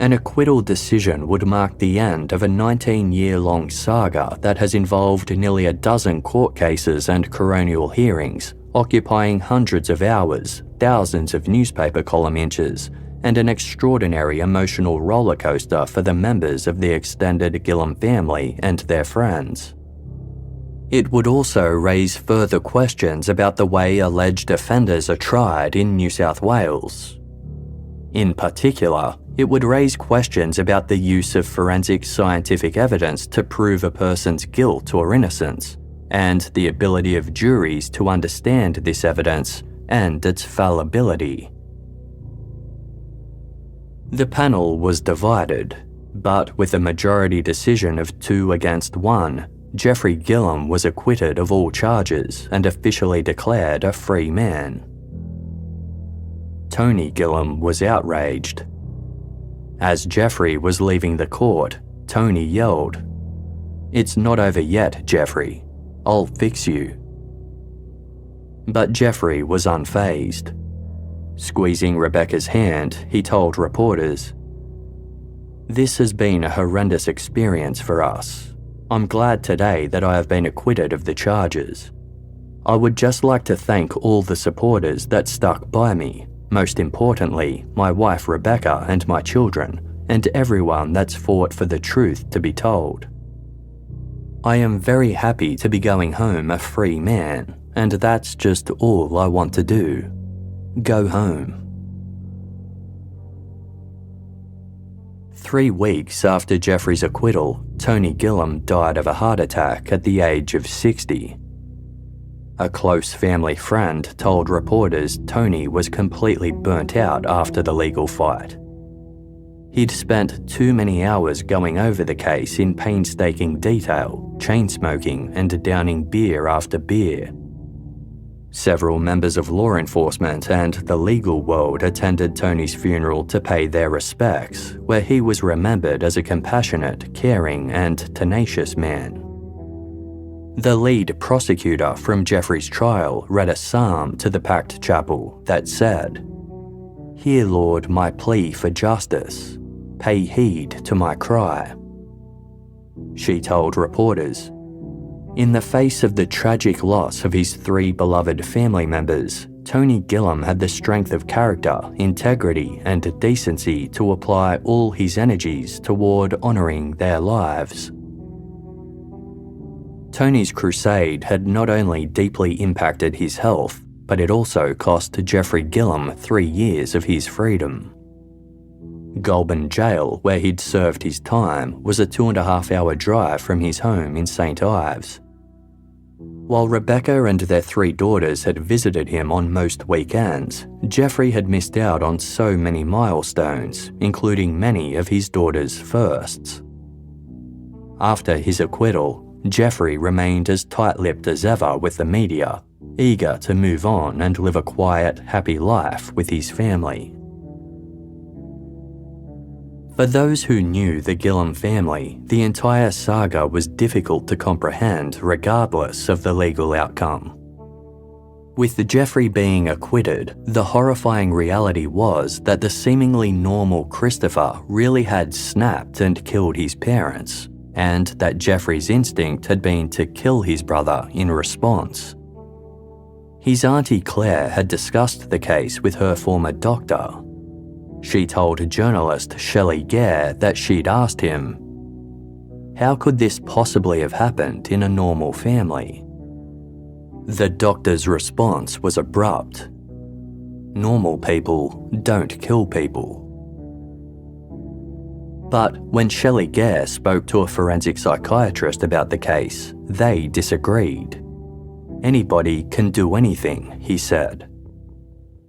Speaker 1: "An acquittal decision would mark the end of a 19-year-long saga that has involved nearly a dozen court cases and coronial hearings, occupying hundreds of hours, thousands of newspaper column inches, and an extraordinary emotional rollercoaster for the members of the extended Gilham family and their friends. It would also raise further questions about the way alleged offenders are tried in New South Wales. In particular, it would raise questions about the use of forensic scientific evidence to prove a person's guilt or innocence, and the ability of juries to understand this evidence and its fallibility." The panel was divided, but with a majority decision of 2 against 1, Jeffrey Gilham was acquitted of all charges and officially declared a free man. Tony Gilham was outraged. As Jeffrey was leaving the court, Tony yelled, "It's not over yet, Jeffrey. I'll fix you." But Jeffrey was unfazed. Squeezing Rebecca's hand, he told reporters, "This has been a horrendous experience for us. I'm glad today that I have been acquitted of the charges. I would just like to thank all the supporters that stuck by me, most importantly, my wife Rebecca and my children, and everyone that's fought for the truth to be told. I am very happy to be going home a free man, and that's just all I want to do. Go home." 3 weeks after Jeffrey's acquittal, Tony Gilham died of a heart attack at the age of 60. A close family friend told reporters Tony was completely burnt out after the legal fight. He'd spent too many hours going over the case in painstaking detail, chain-smoking and downing beer after beer. Several members of law enforcement and the legal world attended Tony's funeral to pay their respects, where he was remembered as a compassionate, caring, and tenacious man. The lead prosecutor from Jeffrey's trial read a psalm to the packed chapel that said, "Hear, Lord, my plea for justice. Pay heed to my cry." She told reporters, "In the face of the tragic loss of his 3 beloved family members, Tony Gilham had the strength of character, integrity, and decency to apply all his energies toward honouring their lives." Tony's crusade had not only deeply impacted his health, but it also cost Jeffrey Gilham 3 years of his freedom. Goulburn Jail, where he'd served his time, was a 2.5-hour drive from his home in St Ives. While Rebecca and their 3 daughters had visited him on most weekends, Jeffrey had missed out on so many milestones, including many of his daughters' firsts. After his acquittal, Jeffrey remained as tight-lipped as ever with the media, eager to move on and live a quiet, happy life with his family. For those who knew the Gilham family, the entire saga was difficult to comprehend regardless of the legal outcome. With Jeffrey being acquitted, the horrifying reality was that the seemingly normal Christopher really had snapped and killed his parents, and that Jeffrey's instinct had been to kill his brother in response. His auntie Claire had discussed the case with her former doctor. She told journalist Shelley Gare that she'd asked him, "How could this possibly have happened in a normal family?" The doctor's response was abrupt. "Normal people don't kill people." But when Shelley Gare spoke to a forensic psychiatrist about the case, they disagreed. "Anybody can do anything," he said.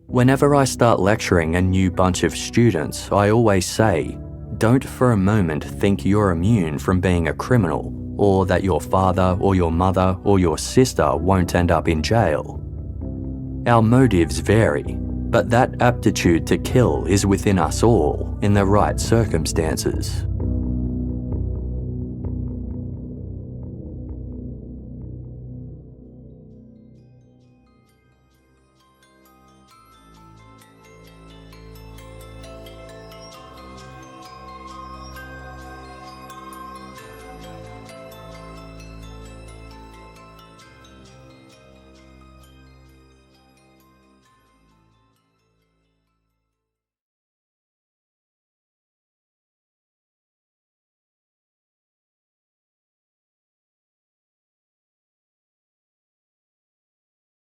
Speaker 1: "Whenever I start lecturing a new bunch of students, I always say, don't for a moment think you're immune from being a criminal, or that your father or your mother or your sister won't end up in jail. Our motives vary, but that aptitude to kill is within us all in the right circumstances."